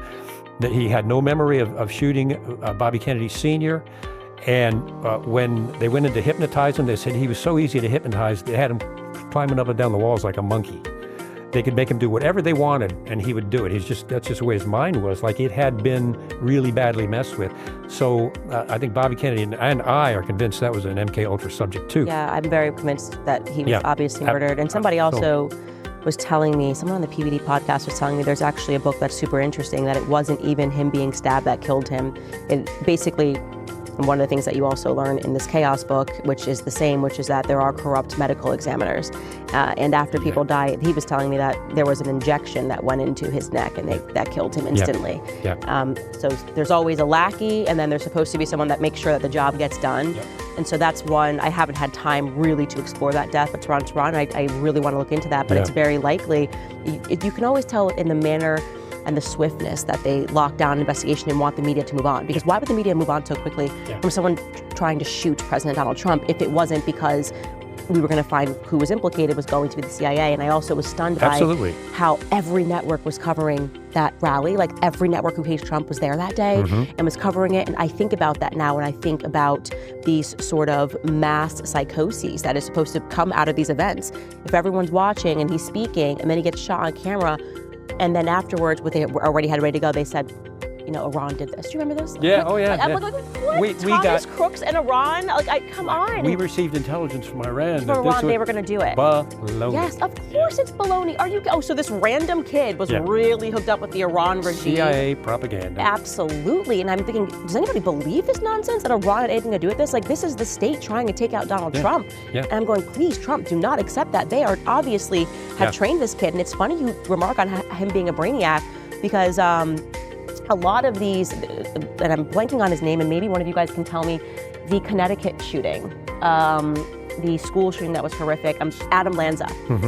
That he had no memory of shooting Bobby Kennedy Sr. And when they went in to hypnotize him, they said he was so easy to hypnotize, they had him climbing up and down the walls like a monkey. They could make him do whatever they wanted, and he would do it. That's just the way his mind was, like it had been really badly messed with. So I think Bobby Kennedy and I are convinced that was an MK Ultra subject too. Yeah, I'm very convinced that he was obviously murdered. And somebody also was telling me, someone on the PBD podcast was telling me there's actually a book that's super interesting, that it wasn't even him being stabbed that killed him. It basically, And one of the things that you also learn in this chaos book, which is the same, which is that there are corrupt medical examiners. And after people die, he was telling me that there was an injection that went into his neck and that killed him instantly. So there's always a lackey, and then there's supposed to be someone that makes sure that the job gets done. And so that's one, I haven't had time really to explore that death, but Tehran, I really want to look into that, but it's very likely. You can always tell in the manner and the swiftness that they lock down an investigation and want the media to move on. Because why would the media move on so quickly from someone trying to shoot President Donald Trump if it wasn't because we were going to find who was implicated was going to be the CIA? And I also was stunned by how every network was covering that rally. Like every network who hates Trump was there that day and was covering it. And I think about that now when I think about these sort of mass psychoses that is supposed to come out of these events. If everyone's watching and he's speaking and then he gets shot on camera, and then afterwards, what they already had ready to go, they said, Iran did this. Do you remember this? Yeah, oh yeah. I'm like, what? We Thomas Crooks and Iran? Come on. We received intelligence from Iran. From Iran, they were going to do it. Baloney. Yes, of course it's baloney. So this random kid was really hooked up with the Iran regime. CIA propaganda. Absolutely. And I'm thinking, does anybody believe this nonsense that Iran had anything to do with this? Like, this is the state trying to take out Donald Trump. And I'm going, please, Trump, do not accept that. They are obviously have trained this kid. And it's funny you remark on him being a brainiac because a lot of these, and I'm blanking on his name, and maybe one of you guys can tell me, the Connecticut shooting, the school shooting that was horrific, Adam Lanza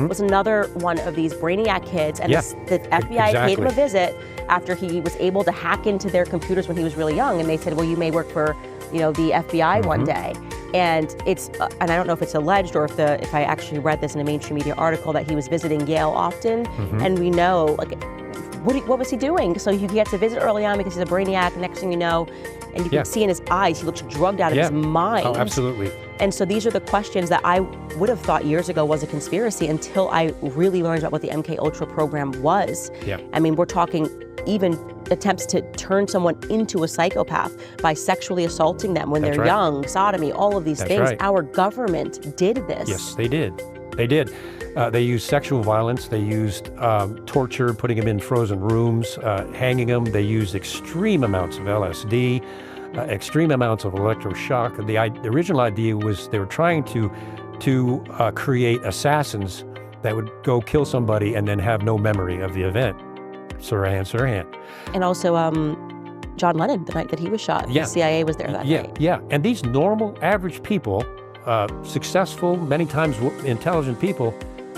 was another one of these brainiac kids, and the FBI paid him a visit after he was able to hack into their computers when he was really young, and they said, well, you may work for the FBI one day. And it's, and I don't know if it's alleged or if I actually read this in a mainstream media article, that he was visiting Yale often, and we know, what was he doing? So he gets to visit early on because he's a brainiac. Next thing you know, and you can see in his eyes, he looks drugged out of his mind. Oh, absolutely. And so these are the questions that I would have thought years ago was a conspiracy until I really learned about what the MK Ultra program was. I mean, we're talking even attempts to turn someone into a psychopath by sexually assaulting them when they're young, sodomy, all of these things. Our government did this. Yes, they did. They did. They used sexual violence. They used torture, putting them in frozen rooms, hanging them. They used extreme amounts of LSD, extreme amounts of electroshock. The original idea was they were trying to create assassins that would go kill somebody and then have no memory of the event. Sirhan. And also John Lennon, the night that he was shot, the CIA was there that night. And these normal, average people, successful, many times intelligent people,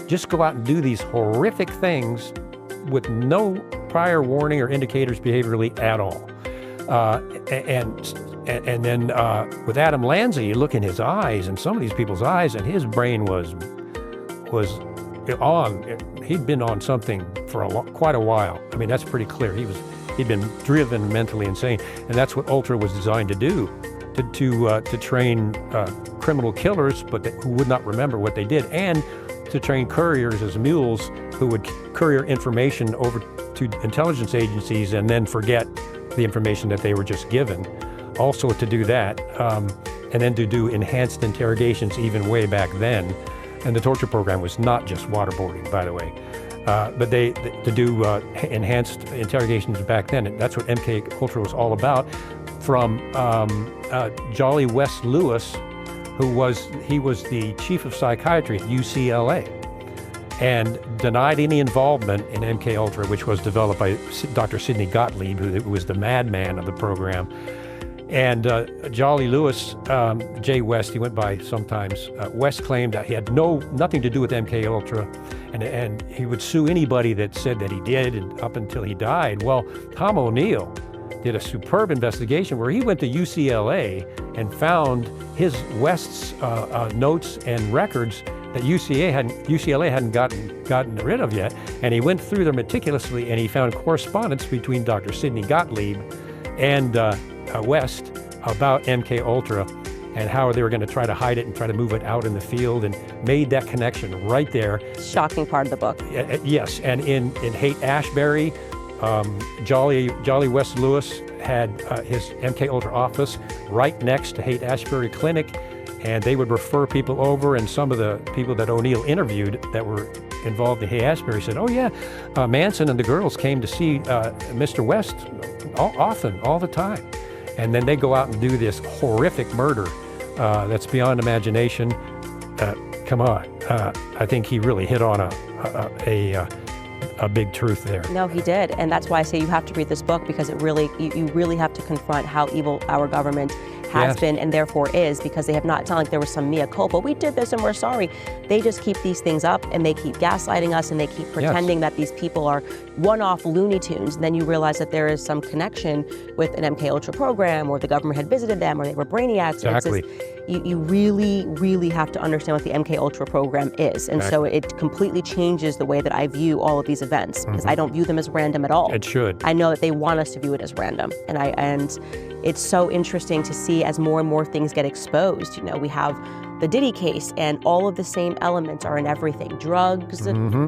just go out and do these horrific things with no prior warning or indicators behaviorally at all. And then with Adam Lanza, you look in his eyes, and some of these people's eyes, and his brain was on. He'd been on something for quite a while. I mean, that's pretty clear. He'd been driven mentally insane, and that's what Ultra was designed to do. To train criminal killers, but who would not remember what they did, and to train couriers as mules who would courier information over to intelligence agencies and then forget the information that they were just given. Also to do that, and then to do enhanced interrogations even way back then. And the torture program was not just waterboarding, by the way. But to do enhanced interrogations back then, and that's what MK Ultra was all about. From Jolly West Lewis, who was the chief of psychiatry at UCLA, and denied any involvement in MK Ultra, which was developed by Dr. Sidney Gottlieb, who was the madman of the program. And Jolly Lewis, Jay West, he went by sometimes. West claimed that he had nothing to do with MK Ultra, and he would sue anybody that said that he did, and up until he died. Well, Tom O'Neill did a superb investigation where he went to UCLA and found West's notes and records that UCLA hadn't gotten rid of yet, and he went through them meticulously, and he found correspondence between Dr. Sidney Gottlieb and West about MK Ultra and how they were going to try to hide it and try to move it out in the field, and made that connection right there. Shocking part of the book. Yes, and in Haight-Ashbury, Jolly West Lewis had his MK Ultra office right next to Haight-Ashbury Clinic, and they would refer people over, and some of the people that O'Neill interviewed that were involved in Haight-Ashbury said, oh yeah, Manson and the girls came to see Mr. West often, all the time. And then they go out and do this horrific murder that's beyond imagination. Come on. I think he really hit on a big truth there. No, he did. And that's why I say you have to read this book, because it really, you really have to confront how evil our government has been and therefore is, because they have not, it's not like there was some mea culpa. We did this and we're sorry. They just keep these things up and they keep gaslighting us and they keep pretending that these people are one-off Looney Tunes. And then you realize that there is some connection with an MK Ultra program, or the government had visited them, or they were brainiacs. Exactly. You really, really have to understand what the MK Ultra program is. And so it completely changes the way that I view all of these events, because I don't view them as random at all. It should. I know that they want us to view it as random. And it's so interesting to see as more and more things get exposed. You know, we have the Diddy case, and all of the same elements are in everything. Drugs,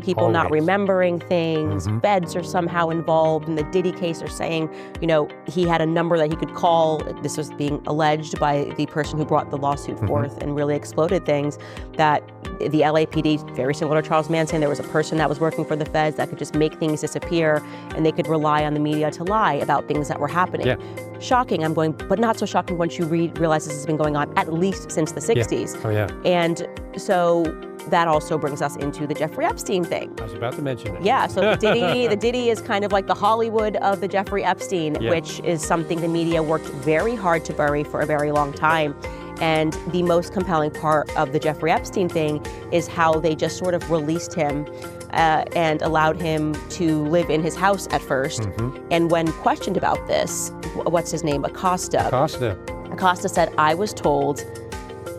people not remembering things, feds are somehow involved. In the Diddy case, are saying, you know, he had a number that he could call. This was being alleged by the person who brought the lawsuit forth and really exploded things, that the LAPD, very similar to Charles Manson, there was a person that was working for the feds that could just make things disappear, and they could rely on the media to lie about things that were happening. Yeah. Shocking, I'm going, but not so shocking once you realize this has been going on at least since the 60s. Oh, yeah. And so that also brings us into the Jeffrey Epstein thing. I was about to mention it. Yeah, so the Diddy is kind of like the Hollywood of the Jeffrey Epstein, which is something the media worked very hard to bury for a very long time. And the most compelling part of the Jeffrey Epstein thing is how they just sort of released him and allowed him to live in his house at first. And when questioned about this, what's his name? Acosta said, I was told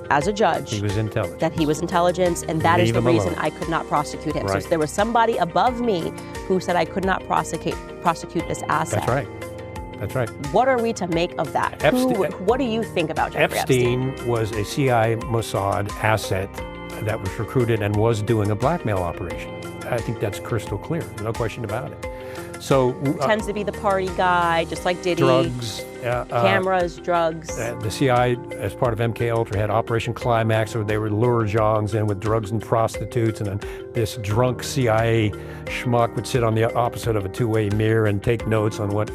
as a judge he was intelligent. That he was intelligent, and that is the reason I could not prosecute him. So there was somebody above me who said I could not prosecute this asset. That's right. That's right. What are we to make of that? What do you think about Jeffrey Epstein? Epstein was a CIA Mossad asset that was recruited and was doing a blackmail operation. I think that's crystal clear. No question about it. So tends to be the party guy, just like Diddy. Drugs, cameras, drugs. The CIA, as part of MK Ultra, had Operation Climax, where they would lure Zhongs in with drugs and prostitutes, and then this drunk CIA schmuck would sit on the opposite of a two-way mirror and take notes on what,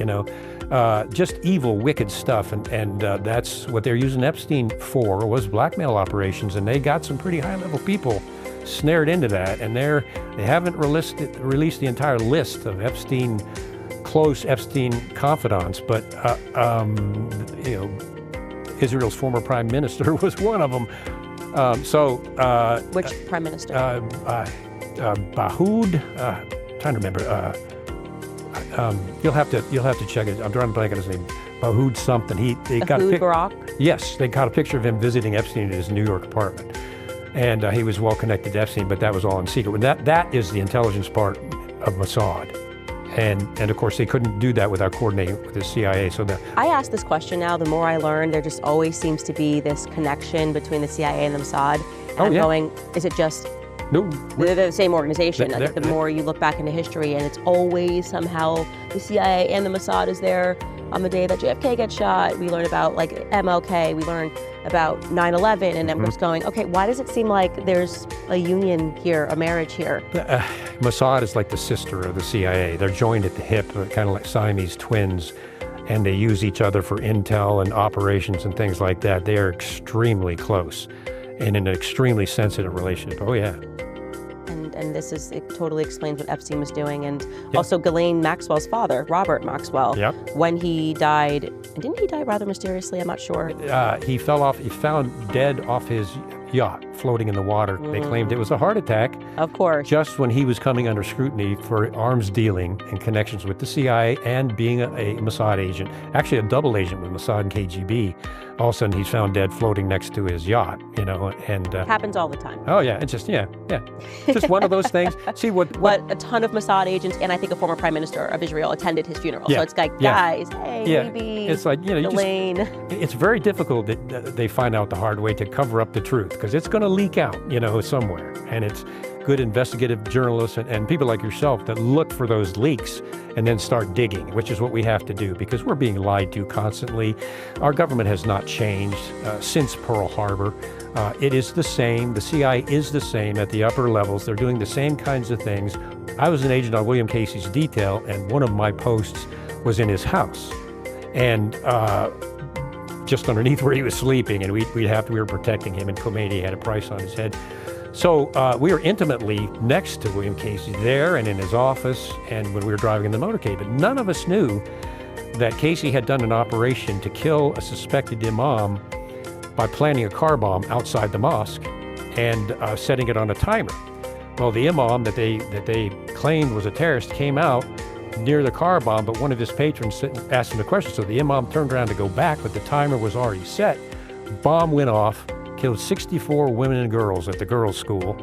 just evil, wicked stuff. And that's what they're using Epstein for, was blackmail operations. And they got some pretty high-level people snared into that, and they haven't released the entire list of close Epstein confidants, but Israel's former prime minister was one of them. Which prime minister? Bahoud. Trying to remember. You'll have to check it. I'm drawing a blank on his name. Bahoud something. They got Barak? Yes, they got a picture of him visiting Epstein in his New York apartment. And he was well connected to Epstein, but that was all in secret. That is the intelligence part of Mossad. And of course, they couldn't do that without coordinating with the CIA. I ask this question now, the more I learn, there just always seems to be this connection between the CIA and the Mossad. And I'm going, is it just... No. They're the same organization. I think the more you look back into history, and it's always somehow the CIA and the Mossad is there on the day that JFK gets shot. We learn about like MLK, we learn about 9/11, and I'm just going, okay, why does it seem like there's a union here, a marriage here? Mossad is like the sister of the CIA. They're joined at the hip, kind of like Siamese twins, and they use each other for intel and operations and things like that. They are extremely close and in an extremely sensitive relationship. Oh, yeah. And it totally explains what Epstein was doing. And also Ghislaine Maxwell's father, Robert Maxwell, when he died, and didn't he die rather mysteriously? I'm not sure. He fell off, he found dead off his yacht floating in the water. They claimed it was a heart attack. Of course. Just when he was coming under scrutiny for arms dealing and connections with the CIA and being a Mossad agent, actually a double agent with Mossad and KGB. All of a sudden, he's found dead floating next to his yacht, and... happens all the time. Oh, yeah, it's just, just one of those things. See what a ton of Mossad agents, and I think a former prime minister of Israel attended his funeral. So it's like, guys, hey, maybe it's like, Elaine. It's very difficult that they find out the hard way to cover up the truth, because it's going to leak out, somewhere. And it's good investigative journalists and people like yourself that look for those leaks and then start digging, which is what we have to do, because we're being lied to constantly. Our government has not changed since Pearl Harbor. It is the same. The CIA is the same at the upper levels. They're doing the same kinds of things. I was an agent on William Casey's detail, and one of my posts was in his house. And just underneath where he was sleeping, and we were protecting him, and Khomeini had a price on his head. So we were intimately next to William Casey there and in his office and when we were driving in the motorcade, but none of us knew that Casey had done an operation to kill a suspected imam by planting a car bomb outside the mosque and setting it on a timer. Well, the imam that they claimed was a terrorist came out near the car bomb, but one of his patrons asked him a question, so the imam turned around to go back, but the timer was already set. Bomb went off, killed 64 women and girls at the girls' school,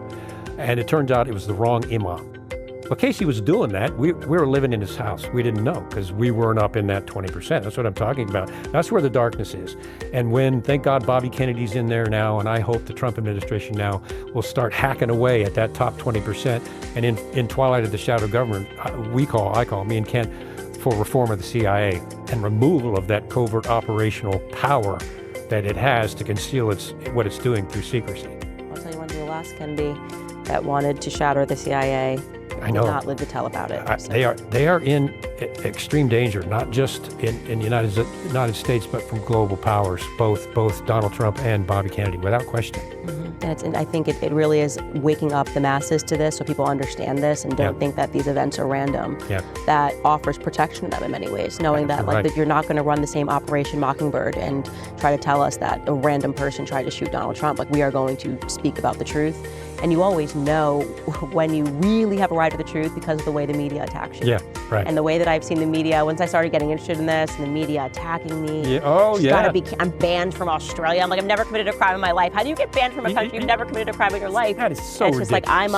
and it turns out it was the wrong imam. Well, Casey was doing that. We were living in his house. We didn't know because we weren't up in that 20%. That's what I'm talking about. That's where the darkness is. And when, thank God, Bobby Kennedy's in there now, and I hope the Trump administration now will start hacking away at that top 20%. And in Twilight of the Shadow Government, I call, me and Ken, for reform of the CIA and removal of that covert operational power that it has to conceal what it's doing through secrecy. I'll tell you one thing, the last can be that wanted to shatter the CIA. I know. Not live to tell about it. So. They are in extreme danger, not just in the United States, but from global powers, both Donald Trump and Bobby Kennedy, without question. Mm-hmm. And I think it really is waking up the masses to this so people understand this and don't think that these events are random. Yeah. That offers protection to them in many ways, knowing that that you're not going to run the same Operation Mockingbird and try to tell us that a random person tried to shoot Donald Trump. Like, we are going to speak about the truth. And you always know when you really have arrived at the truth because of the way the media attacks you. Yeah, right. And the way that I've seen the media, once I started getting interested in this and the media attacking me. Yeah. Oh, yeah. I'm banned from Australia. I'm like, I've never committed a crime in my life. How do you get banned from a country you've never committed a crime in your life? That is so and it's ridiculous. just like, I'm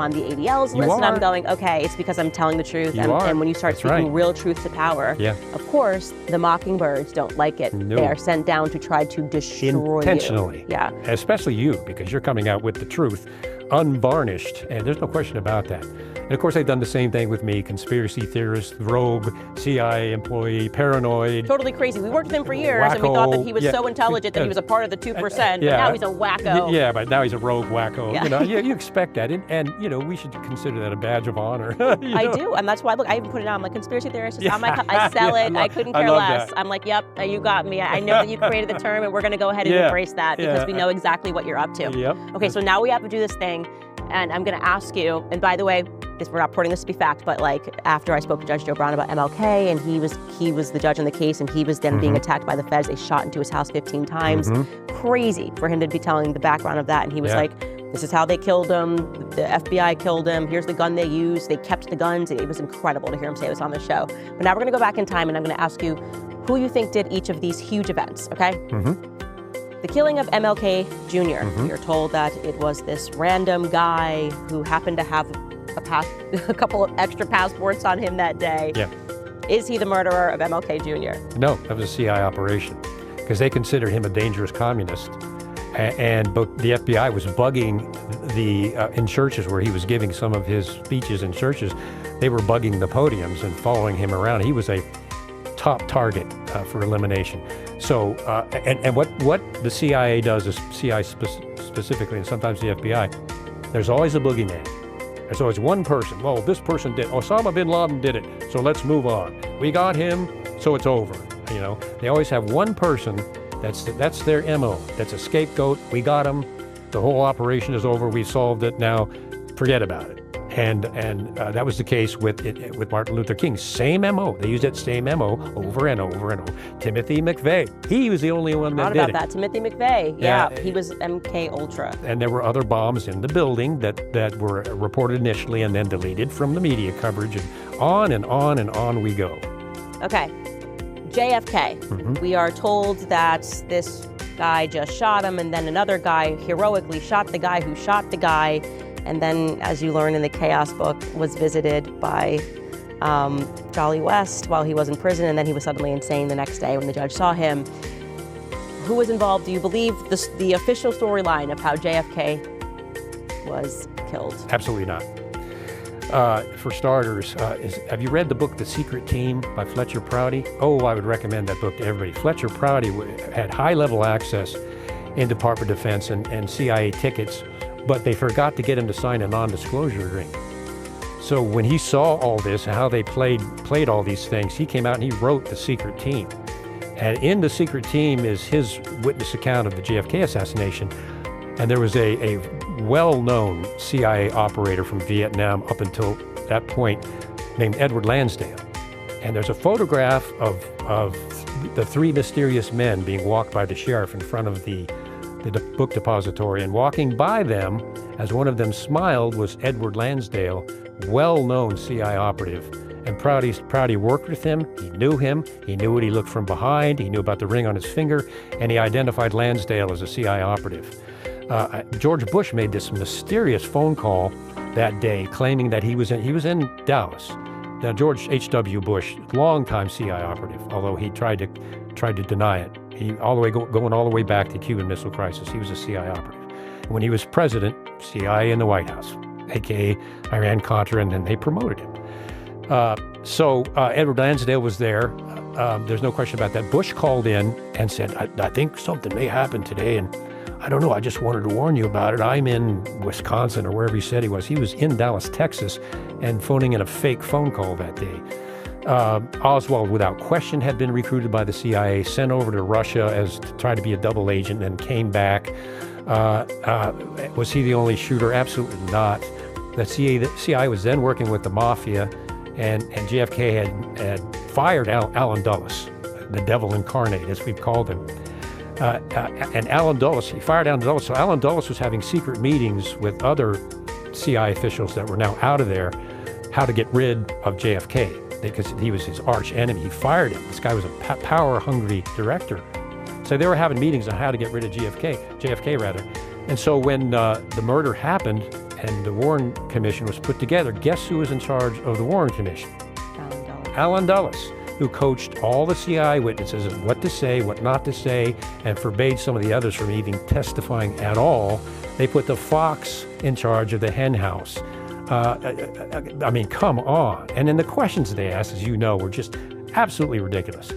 on the ADL's list, and I'm going, okay, it's because I'm telling the truth. And when you start speaking real truth to power, of course, the mockingbirds don't like it. No. They are sent down to try to destroy intentionally. You. Yeah. Especially you, because you're coming out with the truth, unvarnished, and there's no question about that. And of course, they've done the same thing with me, conspiracy theorist, rogue, CIA employee, paranoid. Totally crazy. We worked with him for years, and we thought that he was so intelligent that he was a part of the 2%, but now he's a wacko. Yeah, but now he's a rogue wacko. Yeah. You expect that, and we should consider that a badge of honor. I do, and that's why, look, I even put it on. I'm like, conspiracy theorist, I sell it. I couldn't care less. That. I'm like, yep, you got me. I know that you created the term, and we're going to go ahead and embrace that because we know exactly what you're up to. Yep. Okay, so now we have to do this thing, and I'm going to ask you, and by the way, we're not reporting this to be fact, but like after I spoke to Judge Joe Brown about MLK, and he was the judge on the case, and he was then being attacked by the feds. They shot into his house 15 times. Crazy for him to be telling the background of that. And he was like, this is how they killed him. The FBI killed him. Here's the gun they used. They kept the guns. It was incredible to hear him say this on the show. But now we're going to go back in time, and I'm going to ask you who you think did each of these huge events, okay? The killing of MLK Jr. You're told that it was this random guy who happened to have a couple of extra passports on him that day. Yeah. Is he the murderer of MLK Jr.? No, that was a CIA operation because they considered him a dangerous communist. And the FBI was bugging in churches where he was giving some of his speeches in churches. They were bugging the podiums and following him around. He was a top target for elimination. So, and what the CIA does, is CIA specifically, and sometimes the FBI, there's always a boogeyman. There's always one person. Well, this person did. Osama bin Laden did it, so let's move on. We got him, so it's over. They always have one person. That's their MO. That's a scapegoat. We got him. The whole operation is over. We solved it. Now, forget about it. And that was the case with Martin Luther King. Same MO. They used that same MO over and over and over. Timothy McVeigh. He was the only one that did it. About that. Timothy McVeigh. Yeah, he was MK Ultra. And there were other bombs in the building that were reported initially and then deleted from the media coverage. And on and on and on we go. Okay. JFK. We are told that this guy just shot him, and then another guy heroically shot the guy who shot the guy. And then, as you learn in the Chaos book, was visited by Jolly West while he was in prison, and then he was suddenly insane the next day when the judge saw him. Who was involved? Do you believe the official storyline of how JFK was killed? Absolutely not. For starters, have you read the book The Secret Team by Fletcher Prouty? Oh, I would recommend that book to everybody. Fletcher Prouty had high-level access in Department of Defense and CIA tickets, but they forgot to get him to sign a non-disclosure agreement. So when he saw all this, how they played all these things, he came out and he wrote The Secret Team. And in the secret team is his witness account of the JFK assassination. And there was a well-known CIA operator from Vietnam up until that point named Edward Lansdale. And there's a photograph of the three mysterious men being walked by the sheriff in front of the book depository. And walking by them, as one of them smiled, was Edward Lansdale, well-known CIA operative. And Prouty worked with him. He knew what he looked from behind, he knew about the ring on his finger, and he identified Lansdale as a CIA operative. George Bush made this mysterious phone call that day, claiming that he was in Dallas. Now, George H.W. Bush, longtime CIA operative, although he tried to deny it. Going all the way back to the Cuban Missile Crisis, he was a CIA operative. When he was president, CIA in the White House, aka Iran-Contra, and then they promoted him. So Edward Lansdale was there. There's no question about that. Bush called in and said, I think something may happen today, and I don't know, I just wanted to warn you about it. I'm in Wisconsin or wherever he said he was. He was in Dallas, Texas, and phoning in a fake phone call that day. Oswald, without question, had been recruited by the CIA, sent over to Russia to try to be a double agent, and then came back. Was he the only shooter? Absolutely not. The CIA was then working with the mafia, and JFK had fired Allen Dulles, the devil incarnate, as we've called him. And Allen Dulles, he fired Allen Dulles. So Allen Dulles was having secret meetings with other CIA officials that were now out of there, how to get rid of JFK, because he was his arch enemy. He fired him. This guy was a power-hungry director. So they were having meetings on how to get rid of JFK rather. And so when the murder happened and the Warren Commission was put together, guess who was in charge of the Warren Commission? Allen Dulles, who coached all the CIA witnesses on what to say, what not to say, and forbade some of the others from even testifying at all. They put the fox in charge of the hen house. I mean, come on. And then the questions they asked, as you know, were just absolutely ridiculous.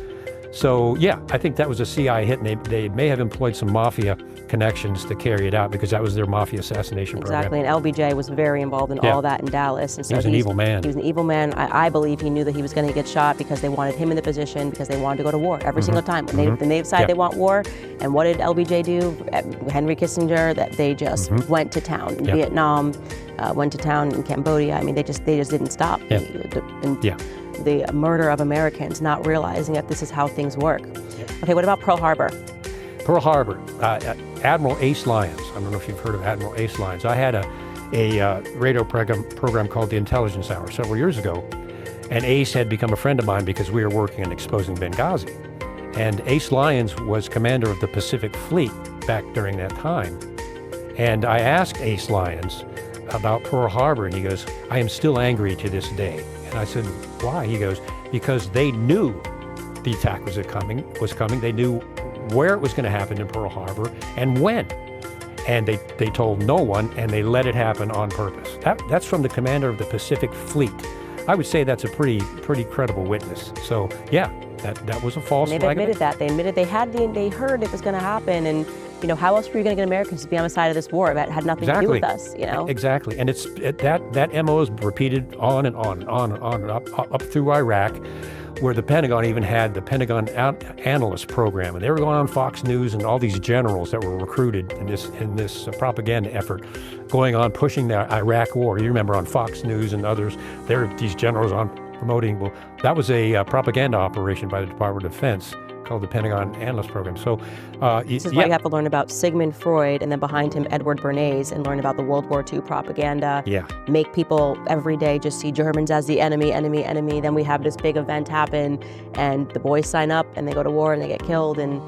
So, yeah, I think that was a CIA hit, and they may have employed some mafia connections to carry it out, because that was their mafia assassination program. Exactly, and LBJ was very involved in all that in Dallas. And so he was an evil man. He was an evil man. I believe he knew that he was going to get shot because they wanted him in the position, because they wanted to go to war every single time. When they decided they want war, and what did LBJ do? Henry Kissinger, that they just went to town in Vietnam, went to town in Cambodia. I mean, they just didn't stop. The murder of Americans, not realizing that this is how things work. Okay, what about Pearl Harbor? Pearl Harbor, Admiral Ace Lyons. I don't know if you've heard of Admiral Ace Lyons. I had a radio program called The Intelligence Hour several years ago, and Ace had become a friend of mine because we were working on exposing Benghazi. And Ace Lyons was commander of the Pacific Fleet back during that time. And I asked Ace Lyons about Pearl Harbor, and he goes, I am still angry to this day. And I said, why? He goes, because they knew the attack was coming. They knew where it was going to happen in Pearl Harbor and when. And they told no one, and they let it happen on purpose. That's from the commander of the Pacific Fleet. I would say that's a pretty credible witness. So yeah, that was a false flag. They've admitted that. They admitted they heard it was going to happen, and how else were you going to get Americans to be on the side of this war? That had nothing to do with us, Exactly, and that MO is repeated on and on and on and on and up through Iraq, where the Pentagon even had the Pentagon Analyst Program, and they were going on Fox News, and all these generals that were recruited in this propaganda effort, going on pushing the Iraq war. You remember on Fox News and others, there were these generals on promoting. Well, that was a propaganda operation by the Department of Defense called the Pentagon Analyst Program. So this is why you have to learn about Sigmund Freud, and then behind him Edward Bernays, and learn about the World War II propaganda. Make people every day just see Germans as the enemy. Then we have this big event happen, and the boys sign up, and they go to war, and they get killed, and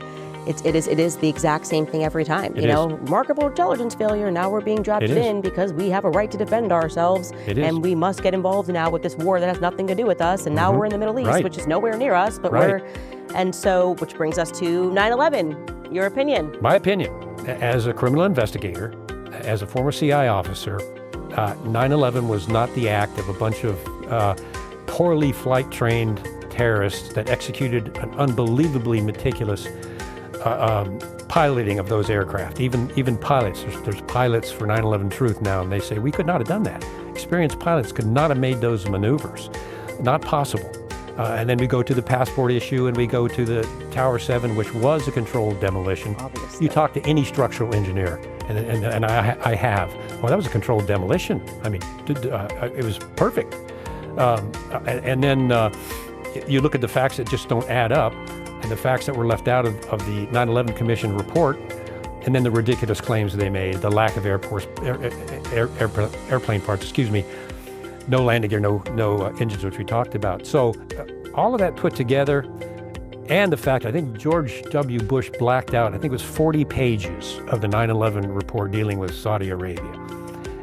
it is the exact same thing every time. Remarkable intelligence failure. Now we're being drafted in because we have a right to defend ourselves, and we must get involved now with this war that has nothing to do with us. And now we're in the Middle East, which is nowhere near us, but and so, which brings us to 9/11. Your opinion? My opinion, as a criminal investigator, as a former CI officer, 9/11 was not the act of a bunch of poorly flight-trained terrorists that executed an unbelievably meticulous piloting of those aircraft. Even pilots, there's pilots for 9/11 Truth now, and they say we could not have done that. Experienced pilots could not have made those maneuvers. Not possible. And then we go to the passport issue, and we go to the Tower 7, which was a controlled demolition. Obviously. You talk to any structural engineer, and I have. Well, that was a controlled demolition. I mean, it was perfect. And then you look at the facts that just don't add up, and the facts that were left out of the 9/11 Commission report, and then the ridiculous claims they made, the lack of airplane parts, no landing gear, no engines, which we talked about. So all of that put together, and the fact, I think George W. Bush blacked out, I think it was 40 pages of the 9/11 report dealing with Saudi Arabia.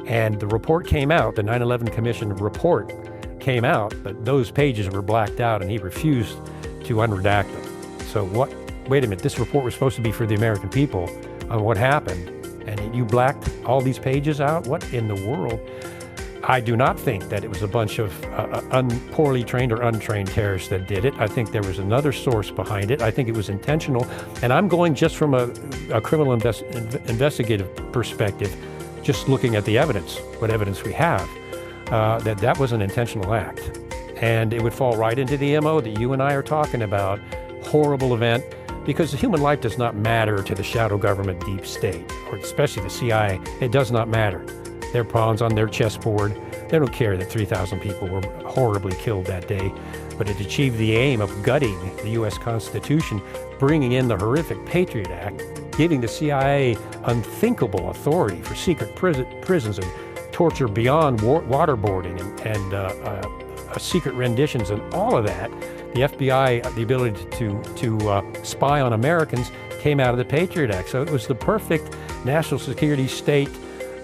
And the report came out, the 9/11 Commission report came out, but those pages were blacked out, and he refused to unredact them. So wait a minute, this report was supposed to be for the American people on what happened, and you blacked all these pages out? What in the world? I do not think that it was a bunch of poorly trained or untrained terrorists that did it. I think there was another source behind it. I think it was intentional. And I'm going just from a criminal investigative perspective, just looking at the evidence, what evidence we have, that was an intentional act. And it would fall right into the MO that you and I are talking about, horrible event, because human life does not matter to the shadow government deep state, or especially the CIA. It does not matter. They're pawns on their chessboard. They don't care that 3,000 people were horribly killed that day, but it achieved the aim of gutting the U.S. Constitution, bringing in the horrific Patriot Act, giving the CIA unthinkable authority for secret prisons and torture beyond waterboarding and secret renditions and all of that. The FBI, the ability to spy on Americans came out of the Patriot Act. So it was the perfect national security state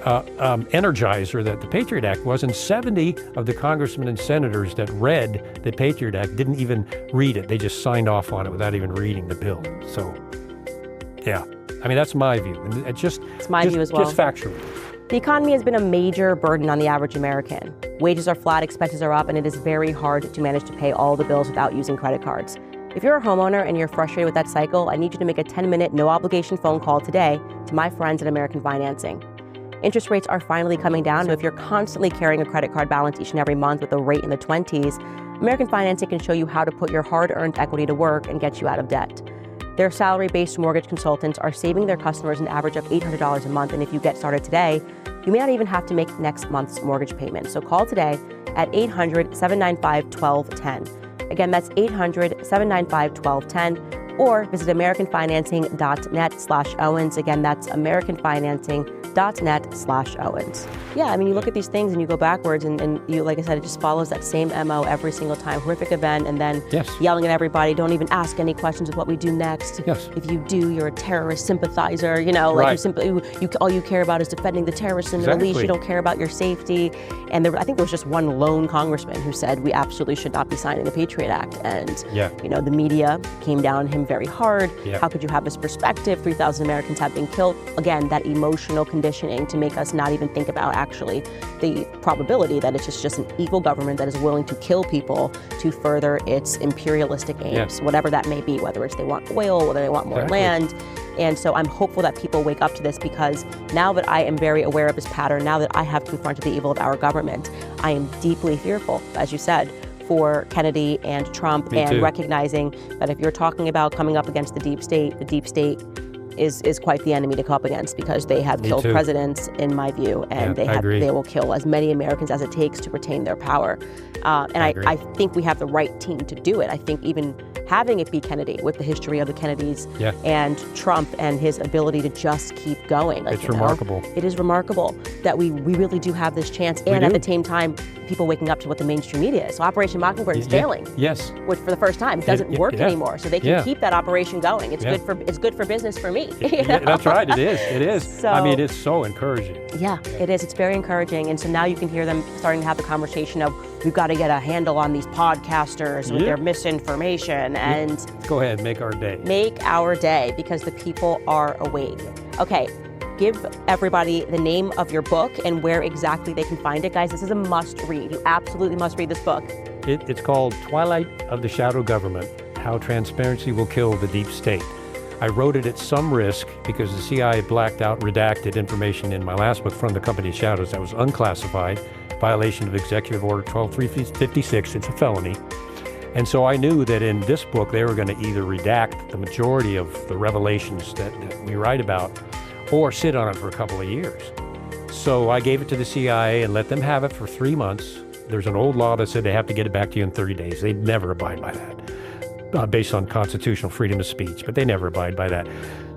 energizer that the Patriot Act was, and 70 of the congressmen and senators that read the Patriot Act didn't even read it. They just signed off on it without even reading the bill. So, yeah, I mean, that's my view. And it's my view as well. Just factual. The economy has been a major burden on the average American. Wages are flat, expenses are up, and it is very hard to manage to pay all the bills without using credit cards. If you're a homeowner and you're frustrated with that cycle, I need you to make a 10-minute, no-obligation phone call today to my friends at American Financing. Interest rates are finally coming down, so if you're constantly carrying a credit card balance each and every month with a rate in the 20s, American Financing can show you how to put your hard-earned equity to work and get you out of debt. Their salary-based mortgage consultants are saving their customers an average of $800 a month, and if you get started today, you may not even have to make next month's mortgage payment. So call today at 800-795-1210. Again, that's 800-795-1210, or visit americanfinancing.net/Owens. Again, that's americanfinancing.net/Owens. Yeah, I mean, you look at these things and you go backwards, and you, like I said, it just follows that same MO every single time. Horrific event, and then yelling at everybody, don't even ask any questions of what we do next. Yes. If you do, you're a terrorist sympathizer, you know, like all you care about is defending the terrorists in the Middle East. You don't care about your safety. And I think there was just one lone congressman who said we absolutely should not be signing the Patriot Act. And, you know, the media came down on him very hard. How could you have this perspective? 3,000 Americans have been killed. Again, that emotional conditioning to make us not even think about actually the probability that it's just an evil government that is willing to kill people to further its imperialistic aims, whatever that may be, whether it's they want oil, whether they want more land. And so I'm hopeful that people wake up to this, because now that I am very aware of this pattern, now that I have confronted the evil of our government, I am deeply fearful, as you said, for Kennedy and Trump, recognizing that if you're talking about coming up against the deep state is quite the enemy to come up against, because they have killed presidents, in my view, and they will kill as many Americans as it takes to retain their power. I think we have the right team to do it. I think even having it be Kennedy, with the history of the Kennedys and Trump and his ability to just keep going. It's remarkable. It is remarkable that we really do have this chance, and at the same time, people waking up to what the mainstream media is. So Operation Mockingbird is failing. Which for the first time doesn't work anymore. So they can keep that operation going. It's good for business for me. That's right. It is. So, I mean, it's so encouraging. Yeah, it is. It's very encouraging. And so now you can hear them starting to have the conversation of, we've got to get a handle on these podcasters with their misinformation. And go ahead, make our day. Make our day, because the people are awake. Okay. Give everybody the name of your book and where exactly they can find it. Guys, this is a must read. You absolutely must read this book. It's called Twilight of the Shadow Government, How Transparency Will Kill the Deep State. I wrote it at some risk because the CIA blacked out redacted information in my last book, From the Company of Shadows, that was unclassified, violation of Executive Order 12356. It's a felony. And so I knew that in this book, they were going to either redact the majority of the revelations that we write about, or sit on it for a couple of years. So I gave it to the CIA and let them have it for 3 months. There's an old law that said they have to get it back to you in 30 days. They'd never abide by that, based on constitutional freedom of speech, but they never abide by that.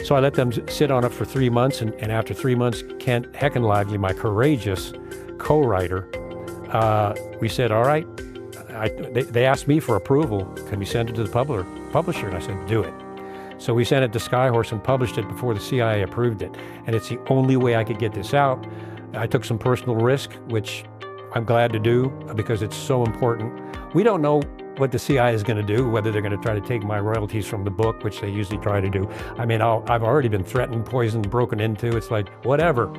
So I let them sit on it for 3 months, and after 3 months, Kent Heckenlively, my courageous co-writer, we said, all right, they asked me for approval. Can we send it to the publisher? And I said, do it. So we sent it to Skyhorse and published it before the CIA approved it. And it's the only way I could get this out. I took some personal risk, which I'm glad to do because it's so important. We don't know what the CIA is going to do, whether they're going to try to take my royalties from the book, which they usually try to do. I mean, I've already been threatened, poisoned, broken into. It's like, whatever,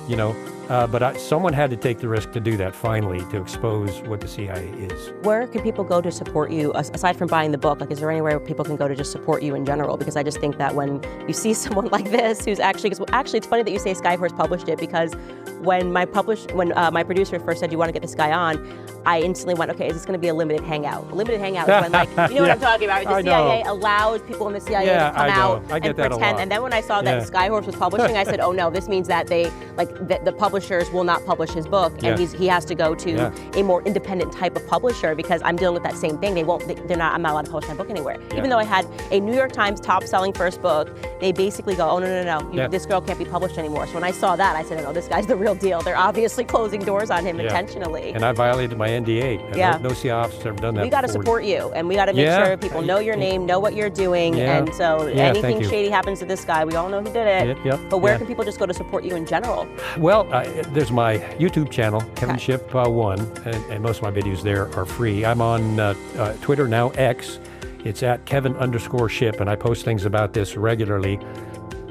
you know. But someone had to take the risk to do that finally, to expose what the CIA is. Where can people go to support you, aside from buying the book? Like, is there anywhere people can go to just support you in general? Because I just think that when you see someone like this, who's actually it's funny that you say Skyhorse published it, because when my producer first said, you want to get this guy on, I instantly went, okay, is this going to be a limited hangout? A limited hangout is when, like, you know what I'm talking about? The CIA allows people in the CIA to come out and pretend. And then when I saw that Skyhorse was publishing, I said, oh no, this means that they, like, the publishers will not publish his book, and he has to go to a more independent type of publisher, because I'm dealing with that same thing. I'm not allowed to publish my book anywhere. Even though I had a New York Times top-selling first book, they basically go, oh no, this girl can't be published anymore. So when I saw that, I said, no, this guy's the real deal. They're obviously closing doors on him intentionally. And I violated my NDA. No CIA officer ever done that. We got to support you, and we got to make sure people know your name, know what you're doing, and so anything shady happens to this guy, we all know who did it. But where can people just go to support you in general? Well, there's my YouTube channel, Kevin Shipp 1, and most of my videos there are free. I'm on Twitter now, X. It's at Kevin_Shipp, and I post things about this regularly.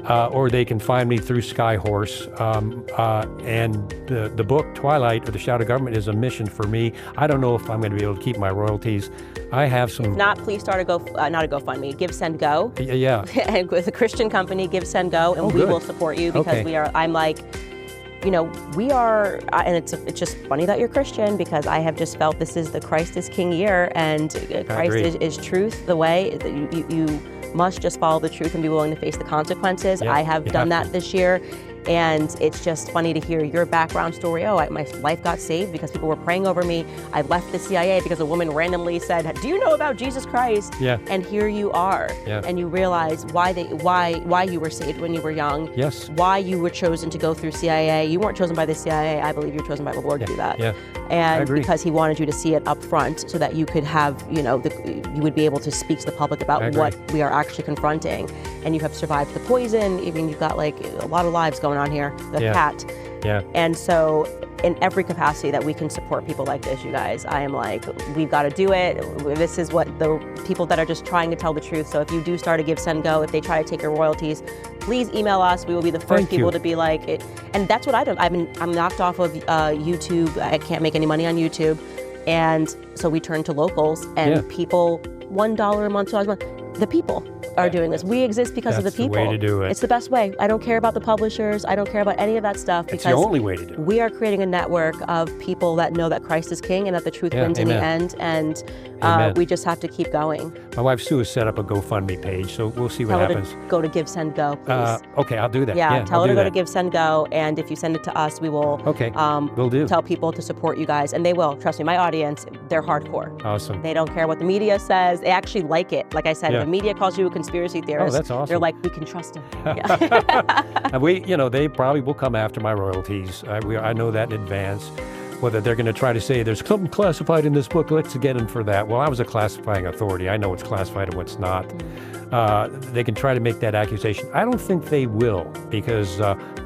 Or they can find me through Skyhorse. And the book, Twilight, or The Shadow Government, is a mission for me. I don't know if I'm going to be able to keep my royalties. I have some... If not, please start not a GoFundMe, Give, Send, Go. Yeah. And with a Christian company, Give, Send, Go, and we will support you, because I'm like, you know, we are, and it's just funny that you're Christian, because I have just felt this is the Christ is King year, and Christ is truth, the way. You must just follow the truth and be willing to face the consequences. I have done that this year. And it's just funny to hear your background story. Oh, my life got saved because people were praying over me. I left the CIA because a woman randomly said, do you know about Jesus Christ? And here you are. And you realize why you were saved when you were young. Why you were chosen to go through CIA. You weren't chosen by the CIA. I believe you were chosen by the Lord to do that. And because he wanted you to see it up front, so that you could have, you know, you would be able to speak to the public about what we are actually confronting. And you have survived the poison. Even you've got like a lot of lives going on here, the cat. And so in every capacity that we can support people like this, you guys, I am like, we've got to do it. This is what the people that are just trying to tell the truth. So if you do start a Give, Send, Go, if they try to take your royalties, please email us. We will be the first people to be like it. And that's what I do. I'm knocked off of YouTube. I can't make any money on YouTube. And so we turn to locals, and people, $1 a month, $2 a month. The people are doing this. We exist because of the people. That's the way to do it. It's the best way. I don't care about the publishers. I don't care about any of that stuff. It's the only way to do it. We are creating a network of people that know that Christ is King and that the truth wins in the end. And we just have to keep going. My wife Sue has set up a GoFundMe page, so we'll see what happens. Tell her to go to Give, Send, Go, please. Okay, I'll do that. Tell her to go to Give, Send, Go. And if you send it to us, we will will do. Tell people to support you guys. And they will. Trust me, my audience, they're hardcore. Awesome. They don't care what the media says. They actually like it. Like I said, if the media calls you a conspiracy theorist, that's awesome. They're like, we can trust him. And they probably will come after my royalties. I know that in advance. Whether they're going to try to say there's something classified in this book, let's get them for that. Well, I was a classifying authority. I know what's classified and what's not. They can try to make that accusation. I don't think they will, because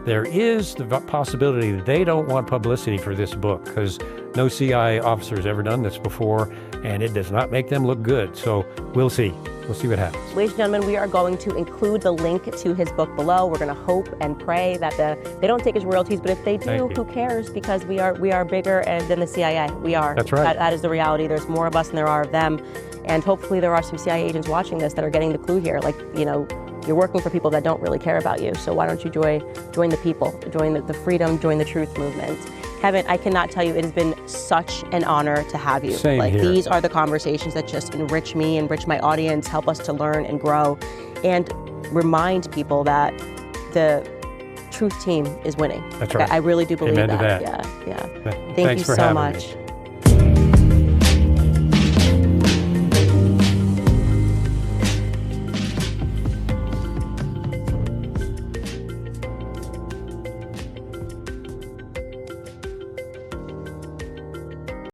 there is the possibility that they don't want publicity for this book, because no CIA officer has ever done this before, and it does not make them look good. So we'll see. We'll see what happens. Ladies and gentlemen, we are going to include the link to his book below. We're going to hope and pray that they don't take his royalties, but if they do, who cares? Because we are bigger than the CIA. We are. That's right. That is the reality. There's more of us than there are of them. And hopefully there are some CIA agents watching this that are getting the clue here. Like, you know, you're working for people that don't really care about you. So why don't you join the people, join the freedom, join the truth movement. Kevin, I cannot tell you, it has been such an honor to have you. Same here. These are the conversations that just enrich me, enrich my audience, help us to learn and grow, and remind people that the truth team is winning. That's right. I really do believe Amen to that. that. Yeah. Thanks Thank you for so having much. me.